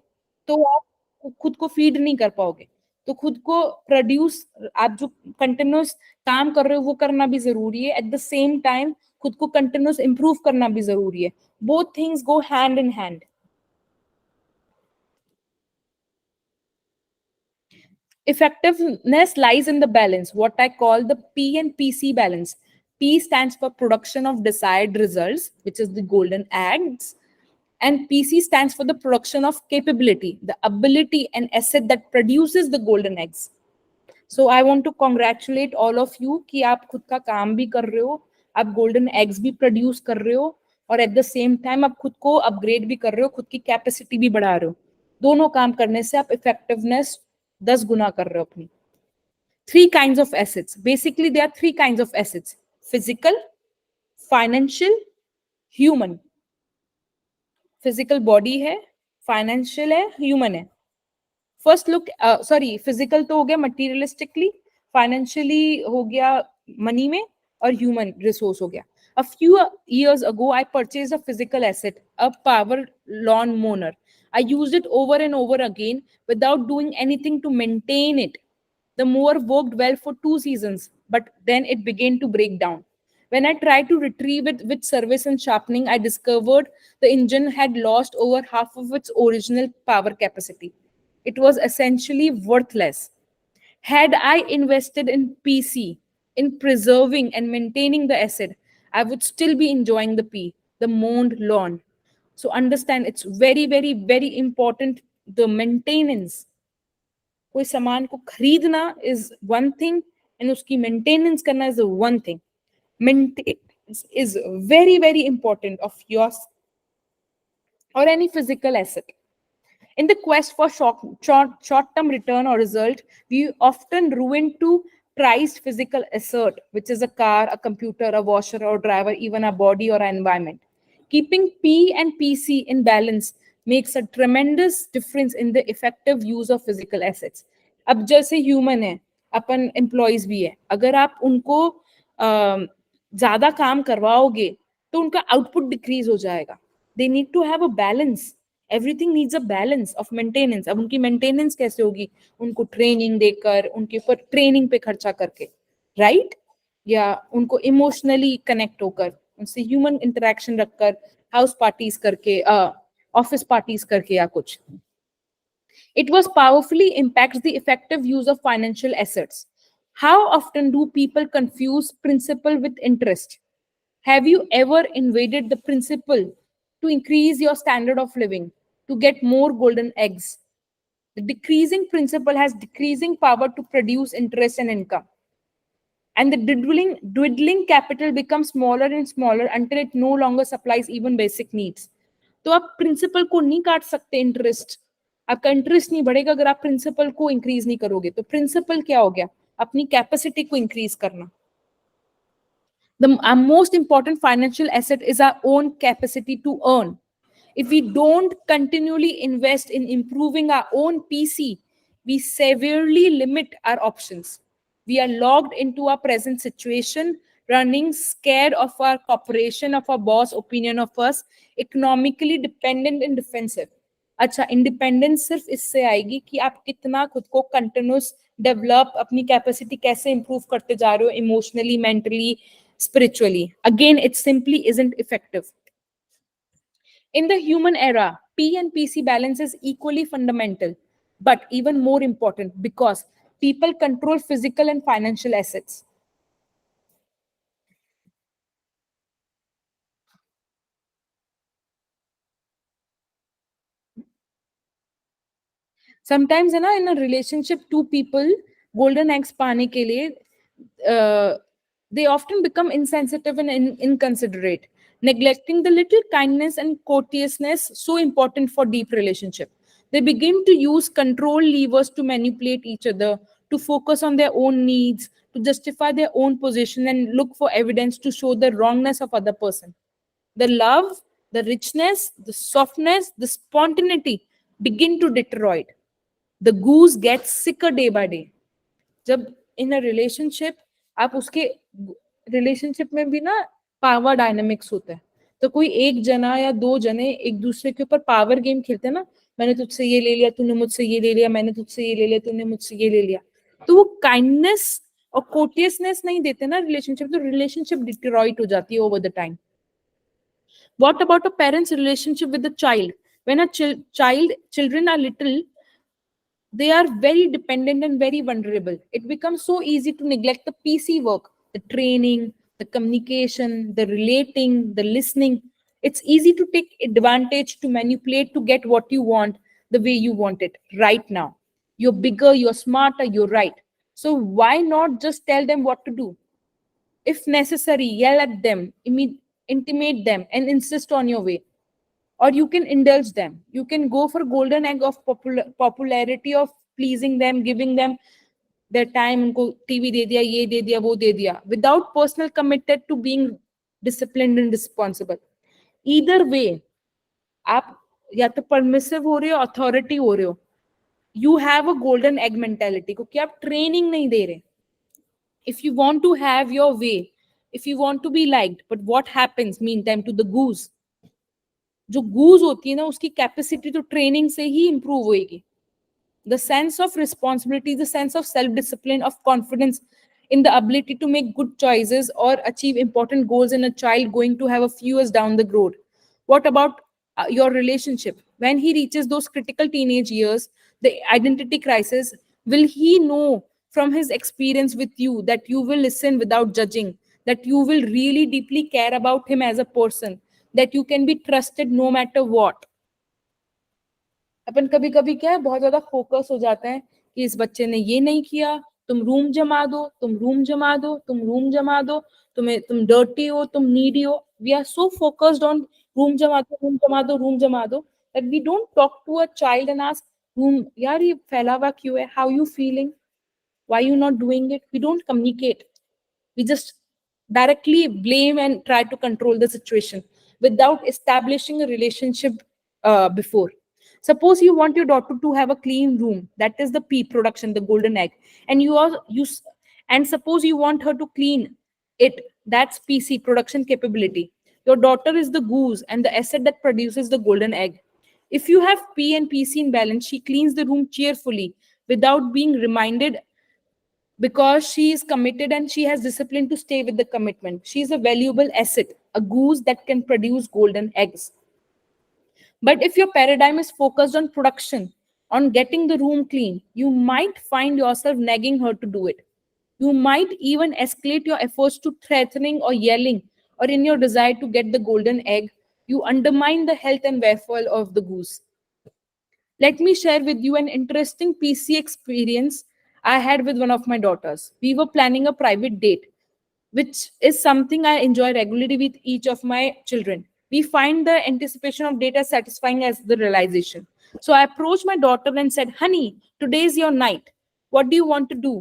तो आप खुद को फीड नहीं कर पाओगे. तो खुद को प्रोड्यूस, आप जो कंटिन्यूस काम कर रहे हो वो करना भी जरूरी है. एट द सेम टाइम खुद को कंटिन्यूस इंप्रूव करना भी जरूरी है. Both things go hand in hand. Effectiveness lies in the balance, what I call the P and PC balance. P stands for production of desired results, which is the golden eggs. And PC stands for the production of capability, the ability and asset that produces the golden eggs. So I want to congratulate all of you कि आप खुद का काम भी कर रहे हो, आप golden eggs भी produce कर रहे हो, और at the same time आप खुद को upgrade भी कर रहे हो, खुद की capacity भी बढ़ा रहे हो. दोनों काम करने से आप effectiveness 10 गुना कर रहे हो अपनी. Three kinds of assets. Basically, there are three kinds of assets: physical, financial, human. Physical body है, financial है, human है. First look, sorry, physical तो हो गया materialistically, financially हो गया money में, और human resource हो गया. A few years ago, I purchased a physical asset, a power lawn mower. I used it over and over again without doing anything to maintain it. The mower worked well for 2 seasons, but then it began to break down. When I tried to retrieve it with service and sharpening, I discovered the engine had lost over half of its original power capacity. It was essentially worthless. Had I invested in PC, in preserving and maintaining the asset, I would still be enjoying the P, the mown lawn. So understand, it's very, very, very important, the maintenance. कोई सामान को खरीदना is one thing and उसकी maintenance करना is one thing. Maintenance is very, very important of yours or any physical asset. In the quest for short-term return or result, we often ruin to prized physical asset, which is a car, a computer, a washer or dryer, even a body or an environment. Keeping P and PC in balance makes a tremendous difference in the effective use of physical assets. अब जैसे human है, अपन employees भी है, अगर आप उनको ज्यादा काम करवाओगे तो उनका आउटपुट डिक्रीज हो जाएगा. They need to have a balance. Everything needs a balance of maintenance. अब उनकी मेंटेनेंस कैसे होगी? उनको ट्रेनिंग देकर, उनके ऊपर ट्रेनिंग पे खर्चा करके, राइट? या उनको इमोशनली कनेक्ट होकर, उनसे ह्यूमन इंटरेक्शन रखकर, हाउस पार्टीज करके, ऑफिस पार्टीज करके या कुछ. It was powerfully impacts the effective use of financial assets. How often do people confuse principal with interest? Have you ever invaded the principle to increase your standard of living, to get more golden eggs? The decreasing principle has decreasing power to produce interest and income. And the dwindling capital becomes smaller and smaller until it no longer supplies even basic needs. तो आप principal को नहीं काट सकते interest, आपका interest नहीं बढ़ेगा अगर आप प्रिंसिपल को इंक्रीज नहीं करोगे. तो प्रिंसिपल क्या हो गया? अपनी कैपेसिटी को इंक्रीज करना. Our most important financial asset is our own capacity to earn. If we don't continually invest in improving our own PC, we severely limit our options. We are locked into our present situation, running scared of our corporation, of our boss' opinion of us, economically dependent and defensive. अच्छा, independence सिर्फ इससे आएगी कि आप कितना खुद को continuous develop, अपनी कैपेसिटी कैसे इंप्रूव करते जा रहे हो emotionally, mentally, spiritually. Again, it simply isn't effective. In the human era, P and PC balance is equally fundamental, but even more important because people control physical and financial assets. Sometimes in a relationship, two people golden eggs पाने के लिए they often become insensitive and inconsiderate, neglecting the little kindness and courteousness so important for deep relationship. They begin to use control levers to manipulate each other, to focus on their own needs, to justify their own position, and look for evidence to show the wrongness of other person. The love, the richness, the softness, the spontaneity begin to deteriorate. The goose gets sicker day by day. जब इन a relationship आप उसके relationship में भी ना power dynamics होता है. तो कोई एक जना या दो जने एक दूसरे के ऊपर पावर गेम खेलते हैं ना, मैंने तुझसे ये ले लिया, तूने मुझसे ये ले लिया, मैंने तुझसे ये ले लिया, तूने मुझसे ये ले लिया. तो वो काइंडनेस और कोटियसनेस नहीं देते ना रिलेशनशिप, तो रिलेशनशिप डिटेरॉइट हो जाती है over the time. What about a parent's relationship with the child? When a children are little, they are very dependent and very vulnerable. It becomes so easy to neglect the PC work, the training, the communication, the relating, the listening. It's easy to take advantage, to manipulate, to get what you want the way you want it right now. You're bigger, you're smarter, you're right. So why not just tell them what to do? If necessary, yell at them, intimate them, and insist on your way. Or you can indulge them. You can go for golden egg of popularity, of pleasing them, giving them their time. उनको TV दे दिया, ये दे दिया, वो दे दिया, without personal committed to being disciplined and responsible. Either way, आप या तो permissive हो रहे हो, अथॉरिटी हो रहे हो. You have a golden egg mentality क्योंकि आप ट्रेनिंग नहीं दे रहे. If you want to have your way, if you want to be liked, but what happens meantime to the goose? जो गूज होती है ना, उसकी कैपेसिटी तो ट्रेनिंग से ही इंप्रूव होएगी. The sense of responsibility, the sense of self-discipline, of confidence in the ability to make good choices or achieve important goals in a child going to have a few years down the road. What about your relationship? When he reaches those critical teenage years, the identity crisis, will he know from his experience with you that you will listen without judging, that you will really deeply care about him as a person, that you can be trusted no matter what? अपन कभी कभी क्या है, बहुत ज्यादा focus हो जाता है कि इस बच्चे ने ये नहीं किया, तुम रूम जमा दो, तुम रूम जमा दो, तुम रूम जमा दो, तुम डर्टी हो, तुम नीडी हो. We are so focused on room जमा दो, रूम जमा दो, रूम जमा दो, that we don't talk to a child and ask room, यार ये फैला हुआ क्यों है, how you feeling, why you not doing it? We don't communicate. We just directly blame and try to control the situation without establishing a relationship before. Suppose you want your daughter to have a clean room, that is the P production, the golden egg, and and suppose you want her to clean it, that's PC production capability. Your daughter is the goose and the asset that produces the golden egg. If you have P and PC in balance, she cleans the room cheerfully without being reminded, because she is committed and she has discipline to stay with the commitment. She is a valuable asset, a goose that can produce golden eggs. But if your paradigm is focused on production, on getting the room clean, you might find yourself nagging her to do it. You might even escalate your efforts to threatening or yelling or in your desire to get the golden egg, you undermine the health and welfare of the goose. Let me share with you an interesting PC experience I had with one of my daughters. We were planning a private date, which is something I enjoy regularly with each of my children. We find the anticipation of date as satisfying as the realization. So I approached my daughter and said, "Honey, today is your night. What do you want to do?"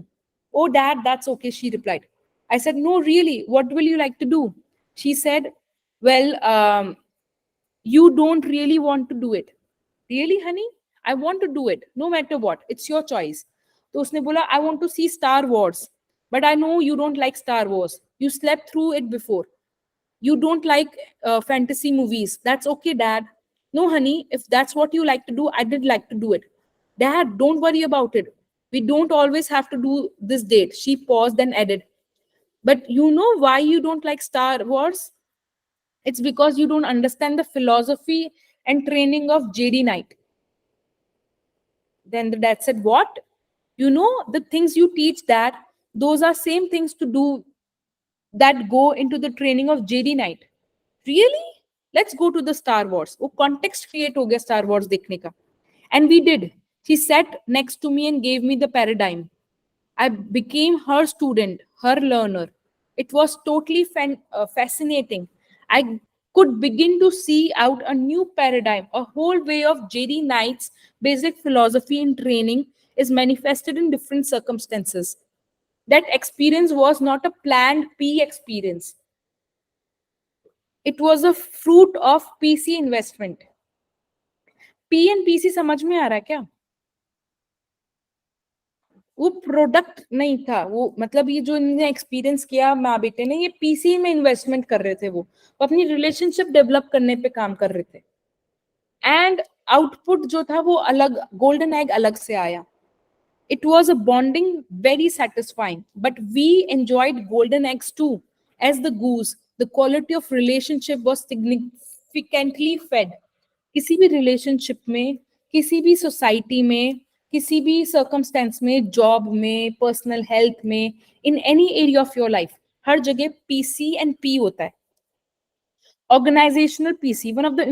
"Oh, Dad, that's okay," she replied. I said, "No, really, what will you like to do?" She said, "Well, you don't really want to do it." "Really, honey? I want to do it, no matter what. It's your choice." तो उसने बोला, "I want to see Star Wars, but I know you don't like Star Wars. You slept through it before. You don't like fantasy movies. That's okay, Dad." "No, honey, if that's what you like to do, I did like to do it." "Dad, don't worry about it. We don't always have to do this date." She paused and added, "But you know why you don't like Star Wars? It's because you don't understand the philosophy and training of JD Knight." Then the dad said, "What? You know, the things you teach, Dad, those are same things to do that go into the training of JD Knight." "Really? Let's go to the Star Wars." वो context create हो गया Star Wars देखने का. And we did. She sat next to me and gave me the paradigm. I became her student, her learner. It was totally fascinating. I could begin to see out a new paradigm, a whole way of JD Knight's basic philosophy in training is manifested in different circumstances. That experience was not a planned P experience. It was a fruit of PC investment. P and PC समझ में आ रहा है क्या? वो product नहीं था, वो मतलब ये जो इन्होंने एक्सपीरियंस किया माँ बेटे ने, ये पीसी में इन्वेस्टमेंट कर रहे थे, वो अपनी रिलेशनशिप डेवलप करने पे काम कर रहे थे. एंड आउटपुट जो था वो अलग, गोल्डन एग अलग से आया. It was a bonding, very satisfying, but we enjoyed golden eggs too. As the goose, the quality of relationship was significantly fed. किसी भी रिलेशनशिप में, किसी भी सोसाइटी में, किसी भी सर्कमस्टेंस में, जॉब में, पर्सनल हेल्थ में, in any area of your life, हर जगह पीसी एंड पी होता है. Organizational PC, one of the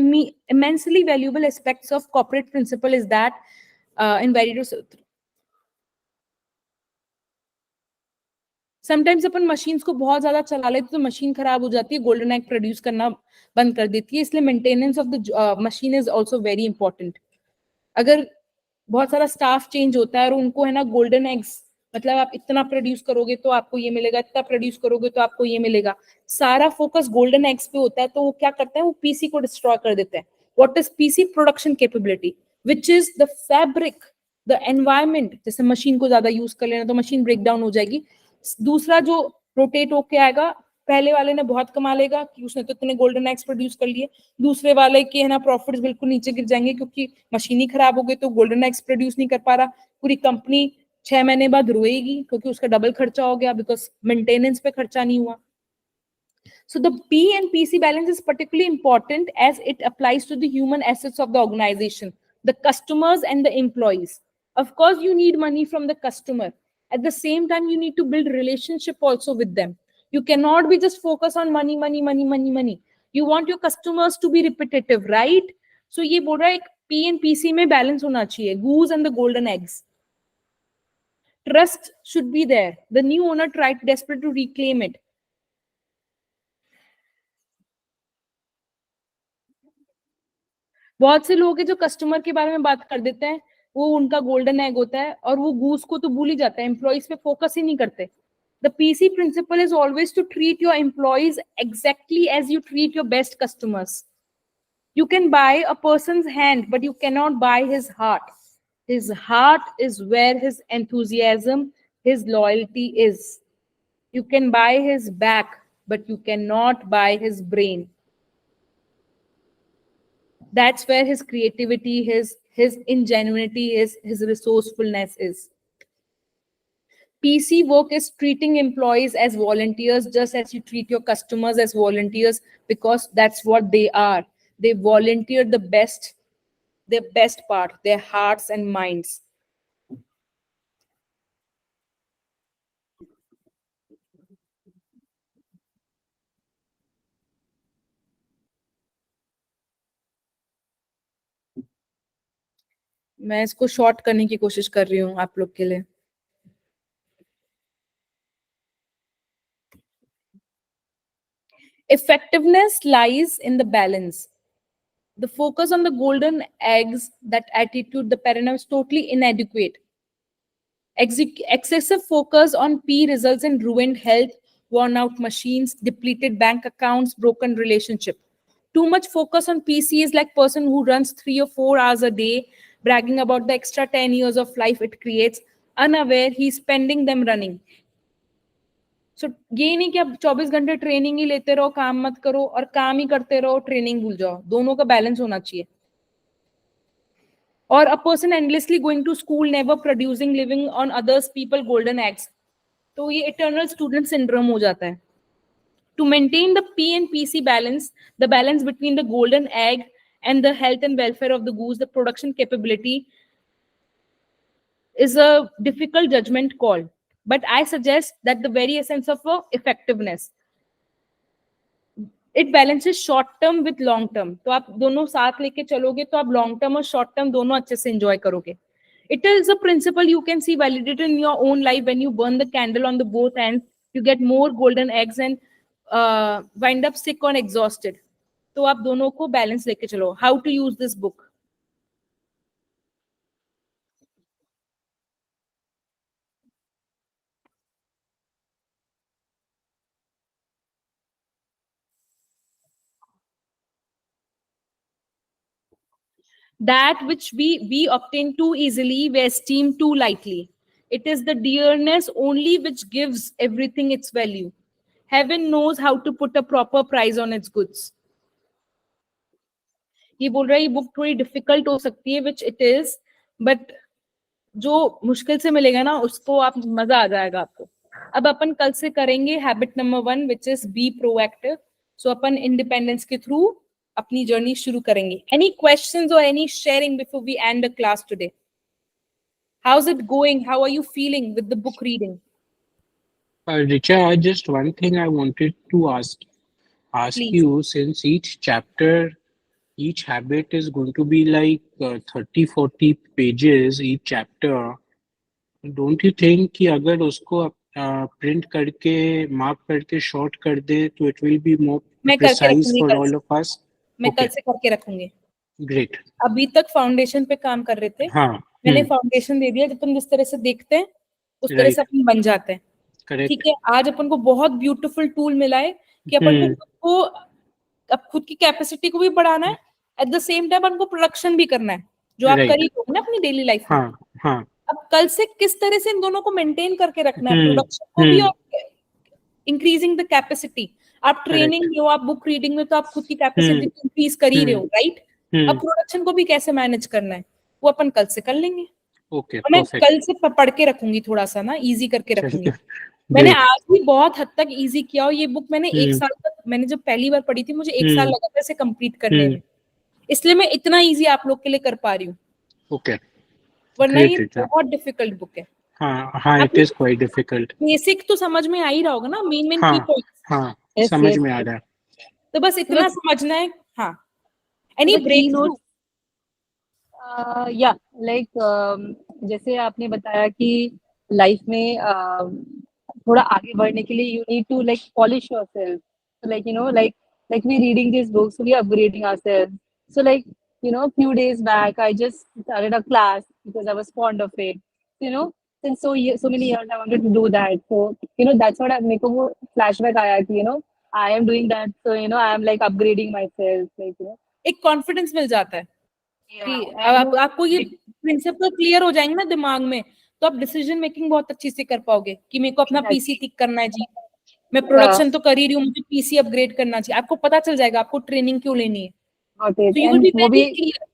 immensely valuable aspects of corporate principle is that in various sometimes upon machines को बहुत ज्यादा चला लेते तो मशीन खराब हो जाती है, गोल्डन एग प्रोड्यूस करना बंद कर देती है, इसलिए maintenance of the machine is also very important. अगर बहुत सारा स्टाफ चेंज होता है और उनको है ना गोल्डन एग्स, मतलब आप इतना प्रोड्यूस करोगे तो आपको ये मिलेगा, इतना प्रोड्यूस करोगे तो आपको ये मिलेगा, सारा फोकस गोल्डन एग्स पे होता है, तो वो क्या करता है, वो पीसी को डिस्ट्रॉय कर देते हैं. What is PC? Production capability, which is the fabric, the environment. जैसे मशीन को ज्यादा यूज कर लेना तो मशीन ब्रेक डाउन हो जाएगी. दूसरा जो रोटेट होके आएगा, पहले वाले ने बहुत कमा लेगा कि उसने तो इतने गोल्डन एग्स प्रोड्यूस कर लिए, दूसरे वाले के है ना प्रॉफिट्स बिल्कुल नीचे गिर जाएंगे क्योंकि मशीन ही खराब हो गई तो गोल्डन एग्स प्रोड्यूस नहीं कर पा रहा. पूरी कंपनी 6 महीने बाद रोएगी क्योंकि उसका डबल खर्चा हो गया, बिकॉज मेंटेनेंस पे खर्चा नहीं हुआ. So the P and PC balance is particularly important as it applies to the human assets of the organization, the customers and the employees. Of course, you need money from the customer. At the same time, you need to build relationship also with them. You cannot be just focus on money, money, money, money, money. You want your customers to be repetitive, right? So ये बोल रहा है P and PC में balance होना चाहिए, goose and the golden eggs. Trust should be there. The new owner tried desperate to reclaim it. बहुत से लोग हैं जो कस्टमर के बारे में बात कर देते हैं, वो उनका गोल्डन एग होता है और वो गूस को तो भूल ही जाते हैं, एम्प्लॉइज पे फोकस ही नहीं करते. The PC principle is always to treat your employees exactly as you treat your best customers. You can buy a person's hand, but you cannot buy his heart. His heart is where his enthusiasm, his loyalty is. You can buy his back, but you cannot buy his brain. That's where his creativity, his ingenuity is, his resourcefulness is. PC work is treating employees as volunteers just as you treat your customers as volunteers, because that's what they are. They volunteer the best, their best part, their hearts and minds. मैं इसको short करने की कोशिश कर रही हूँ आप लोग के लिए. Effectiveness lies in the balance. The focus on the golden eggs, that attitude, the paradigm is totally inadequate. Excessive focus on P results in ruined health, worn out machines, depleted bank accounts, broken relationship. Too much focus on PC is like person who runs 3 or 4 hours a day, bragging about the extra 10 years of life it creates, unaware he's spending them running. सो ये नहीं कि आप 24 घंटे training ही लेते रहो, काम मत करो, और काम ही करते रहो, ट्रेनिंग भूल जाओ. दोनों का बैलेंस होना चाहिए. और a person endlessly going to school, never producing, living on others people golden eggs, तो ये इटर्नल स्टूडेंट सिंड्रोम हो जाता है. To maintain the P and PC balance, the balance between the golden egg and the health and welfare of the goose, the production capability, is a difficult judgment call. But I suggest that the very essence of effectiveness, it balances short term with long term. तो आप दोनों साथ लेके चलोगे तो आप long term और short term दोनों अच्छे से एंजॉय करोगे. It is a principle you can see validated in your own life. When you burn the candle on the both ends, you get more golden eggs and wind up sick or exhausted. तो आप दोनों को balance लेके चलो. How to use this book? That which we obtain too easily, we esteem too lightly. It is the dearness only which gives everything its value. Heaven knows how to put a proper price on its goods. ये बोल रहा है ये book थोड़ी difficult हो सकती है, which it is, but जो मुश्किल से मिलेगा ना उसको आप मजा आ जाएगा आपको. अब अपन कल से करेंगे habit number 1, which is be proactive. So अपन इंडिपेंडेंस के थ्रू अपनी जर्नी शुरू करेंगे. एनी क्वेश्चंस और any sharing before we end the class today? How is it going? How are you feeling with the book reading? Richa, just one thing I wanted to ask Please. you, since each chapter, each habit is going to be like 30-40 pages each chapter. Don't you think कि अगर उसको print करके mark करके short कर दे तो it will be more मैं करके precise रखूंगी फॉर कल ऑल से. Of us? मैं कल ओके, से करके रखूंगी. ग्रेट. अभी तक फाउंडेशन पे काम कर रहे थे. हाँ. मैंने फाउंडेशन दे दिया. जब अपन जिस तरह से देखते हैं उस तरह से राइट, अपन बन जाते हैं. करेक्ट. ठीक है, आज अपन को बहुत ब्यूटीफुल टूल मिला है कि अपन को खुद को, अब खुद की कैपेसिटी को भी बढ़ाना है, एट द सेम टाइम अपन को प्रोडक्शन भी करना है, जो आप राइट. कर ही हो ना अपनी डेली लाइफ में. हाँ, हाँ. अब कल से किस तरह से इन दोनों को मेंटेन करके रखना है, हम्म, प्रोडक्शन को भी हम्म. और इंक्रीजिंग द कैपेसिटी. आप ट्रेनिंग में हो, आप बुक रीडिंग में, तो आप खुद की कैपेसिटी इंक्रीज कर ही रहे हो, राइट? अब प्रोडक्शन को भी कैसे मैनेज करना है वो अपन कल से कर लेंगे. ओके, और मैं परफेक्ट. कल से पढ़ के रखूंगी, थोड़ा सा ना इजी करके रखूंगी. मैंने ग्रेट. आज भी बहुत हद तक इजी किया, और ये बुक मैंने 1 साल तक, मैंने जब पहली बार पढ़ी थी मुझे 1 साल लगा था इसे कंप्लीट करने में. इसलिए मैं इतना इजी आप लोग के लिए कर पा रही हूँ, ओके, वरना ये ग्रेट. बहुत डिफिकल्ट बुक है. हाँ, हाँ, it is quite difficult. Basic तो समझ में आ ही रहा होगा ना, मेन की हाँ, पॉइंट्स. हाँ, Yes, समझ yes. में आ रहा है. तो बस इतना समझना है. हाँ, any The breakthrough? keynotes, या लाइक जैसे आपने बताया कि लाइफ में थोड़ा आगे बढ़ने के लिए you need to like polish yourself. So like like we reading these books, we upgrading ourselves. So like few days back I just started a class because I was fond of it. Since so many years I wanted to do that. So that's what मेरे को वो flashback आया कि I am doing that. So I am like upgrading myself, like. एक confidence मिल जाता है कि आपको ये प्रिंसिपल क्लियर हो जाएंगे ना दिमाग में, तो आप डिसीजन मेकिंग बहुत अच्छी से कर पाओगे कि मेरे को अपना पीसी ठीक करना है जी, मैं प्रोडक्शन तो कर ही रही हूँ, मुझे पीसी अपग्रेड करना चाहिए. आपको पता चल जाएगा आपको ट्रेनिंग क्यों लेनी है. So you will be very clear.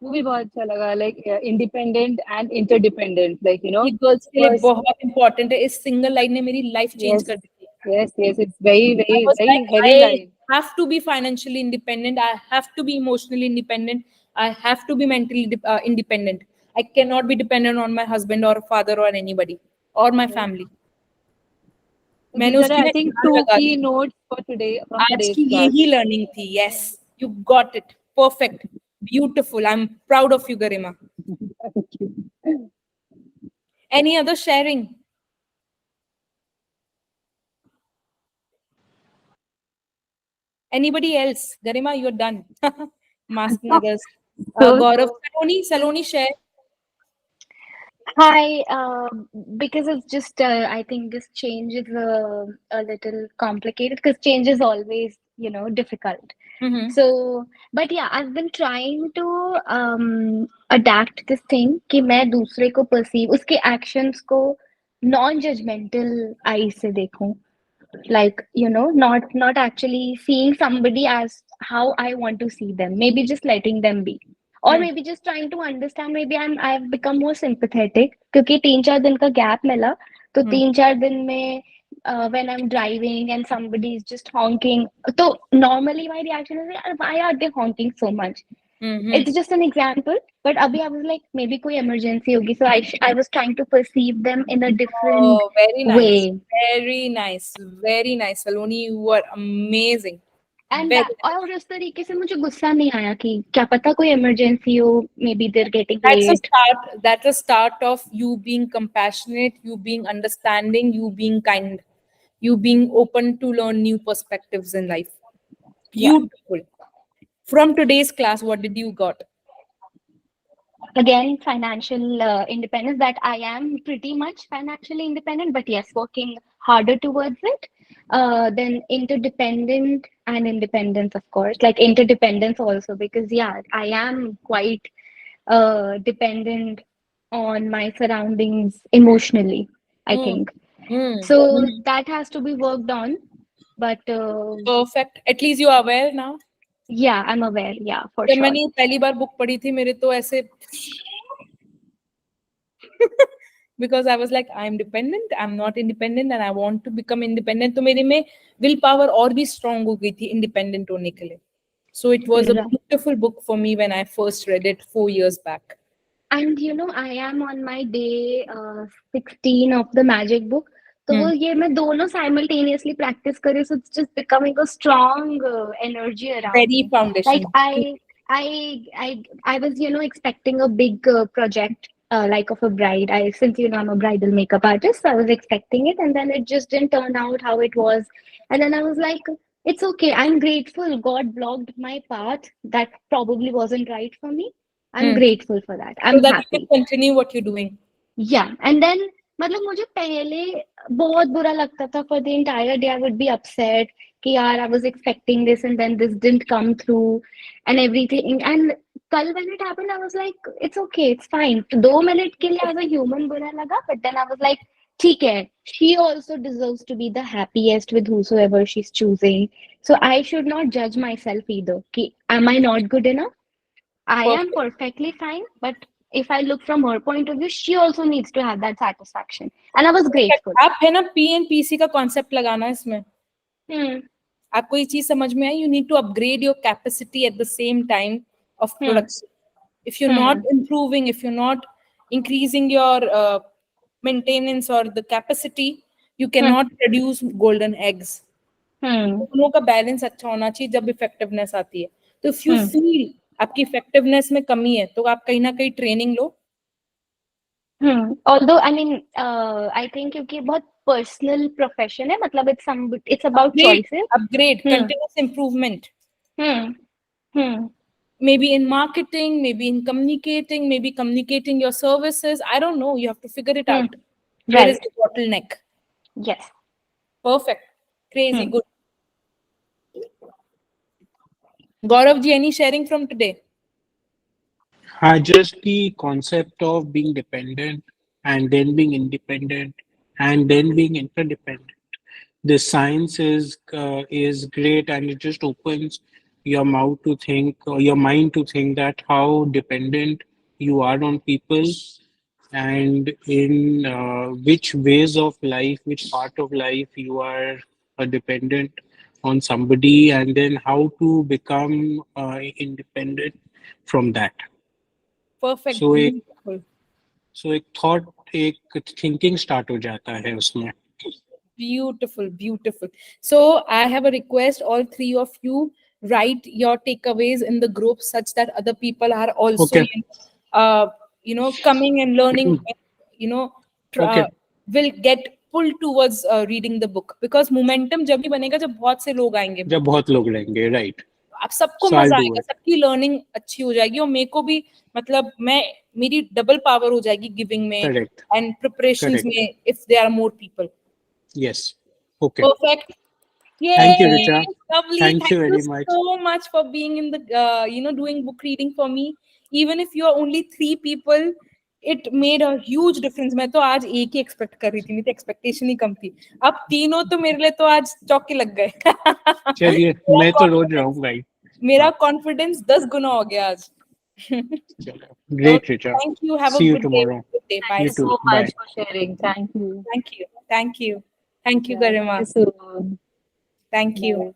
वो भी बहुत अच्छा लगा, like independent and interdependent, like ये गर्ल्स के लिए बहुत इंपॉर्टेंट है. इस सिंगल लाइन ने मेरी लाइफ चेंज कर दी थी. yes, it's very I was very like, heavy I line. have to be financially independent. I have to be emotionally independent. I have to be mentally independent. I cannot be dependent on my husband or father or anybody or my family. So मैंने these are, उसकी I ना think, ध्यान two लगा key the. notes for today from आज today's की class. यही learning थी. Yes, you got it. Perfect. Beautiful. I'm proud of you, Garima. Thank you. Any other sharing? Anybody else? Garima, you're done. Masking others. So Gaurav, Saloni, share. Hi, because it's just, I think this change is a little complicated because change is always, difficult. Mm-hmm. So, but yeah, I've been trying to adapt this thing कि मैं दूसरे को perceive उसके actions को non-judgmental eye से देखूं, like not actually seeing somebody as how I want to see them, maybe just letting them be, or Hmm. maybe just trying to understand. Maybe I've become more sympathetic क्योंकि 3-4 दिन का gap मिला, तो Hmm. 3-4 दिन में when I'm driving and somebody is just honking, so normally my reaction is, "यार, why are they honking so much?" Mm-hmm. It's just an example, but abhi I was like, maybe कोई emergency होगी, so I was trying to perceive them in a different Oh, very nice. way. Very nice. Very nice. Saloni, you were amazing. And Very nice. और उस तरीके से मुझे गुस्सा नहीं आया कि क्या पता कोई इमरजेंसी हो, may be they're getting That's a late. start. That's a start of you being compassionate, you being understanding, you being kind, you being open to learn new perspectives in life. Yeah. Beautiful. From today's class, what did you got? Again, financial independence, that I am pretty much financially independent, but yes, working harder towards it. Then interdependent and independence, of course, like interdependence also, because yeah, I am quite dependent on my surroundings emotionally, I Hmm. think. Hmm. So that has to be worked on. But Perfect. At least you are aware now. yeah, I'm aware. Yeah, for जब sure. मैंने ये पहली बार book पढ़ी थी मेरे तो ऐसे because I was like I'm dependent, I'm not independent and I want to become independent. तो मेरे में विल पावर और भी स्ट्रांग हो गई थी इंडिपेंडेंट होने के लिए. So it was a Right. beautiful book for me when I first read it 4 years back. And I am on my day 16 of the magic book. तो वो Hmm. ये मैं दोनों simultaneously practice करी, so it's just becoming a strong energy around Very me. Like foundation. I was expecting a big project like of a bride. Since I'm a bridal makeup artist, so I was expecting it, and then it just didn't turn out how it was. And then I was like, it's okay. I'm grateful. God blocked my path. That probably wasn't right for me. I'm Hmm. grateful for that. So I'm that you can happy. continue what you're doing. Yeah. And then मतलब मुझे पहले बहुत बुरा लगता था. For the entire day I would be upset कि यार I was expecting this and then this didn't come through and everything. And कल when it happened I was like, it's okay, it's fine. 2 minute के लिए as a human बुरा लगा, but then I was like, ठीक है, she also deserves to be the happiest with whosoever she's choosing. So I should not judge myself either. कि am I not good enough? I am Perfect. perfectly fine, but if I look from her point of view, she also needs to have that satisfaction. And I was Perfect. grateful. आप है ना PNPC का concept लगाना है इसमें. Hmm, आपको ये चीज समझ में आई. You need to upgrade your capacity at the same time of hmm, production. If you're not hmm, improving, if you're not increasing your maintenance or the capacity, you hmm, cannot produce golden eggs. hmm, दोनों का balance अच्छा होना चाहिए जब effectiveness आती है. तो if you hmm, feel आपकी इफेक्टिवनेस में कमी है तो आप कहीं ना कहीं training low. hmm. Although, I mean, I think क्योंकि बहुत personal profession है, मतलब it's about upgrade choices. Upgrade Hmm, continuous improvement. hmm, hmm, Maybe in marketing, maybe in communicating, maybe communicating your services. I don't know. You have to figure it hmm. out. Where is Right. the bottleneck? Yes. Perfect. Crazy. Hmm. Good. Gaurav ji, any sharing from today? Just the concept of being dependent and then being independent and then being interdependent. The science is great, and it just opens your mouth to think, or your mind to think that how dependent you are on people, and in which ways of life, which part of life you are dependent on somebody, and then how to become independent from that. Perfect. सो एक Beautiful. सो एक thought एक thinking start हो जाता है उसमें. Beautiful. Beautiful. So I have a request, all three of you. write your takeaways in the group such that other people are also, Okay. coming and learning, you know, tr- Okay. will get pulled towards reading the book, because momentum जब भी बनेगा जब बहुत से लोग आएंगे जब बहुत लोग रहेंगे, right? आप सबको So I'll मजा do आएगा, it. सबकी लर्निंग अच्छी हो जाएगी, और मेरे को भी मतलब मेरी डबल पावर हो जाएगी गिविंग में Correct. And preparations Correct. में if there are more people. Yes. Okay. Perfect. Yay! Thank you, Richa. Lovely. Thank you Thank you very much. so much for being in the, doing book reading for me. Even if you're only 3 people, it made a huge difference. मैं तो आज एक ही expect कर रही थी, मेरी expectation ही कम थी. अब तीनों तो मेरे लिए तो आज चौके लग गए. चलिए, मैं तो रोज रहूंगा ही. मेरा कॉन्फिडेंस 10 गुना हो गया आज. चलो. Great, Richa. Thank you. Have a See you good day. tomorrow. Good day. Thank Bye. you You too. so Bye. much for sharing. Thank you. Thank you. Thank you. Thank you, Yeah, see Garima. you soon. Thank you. Bye.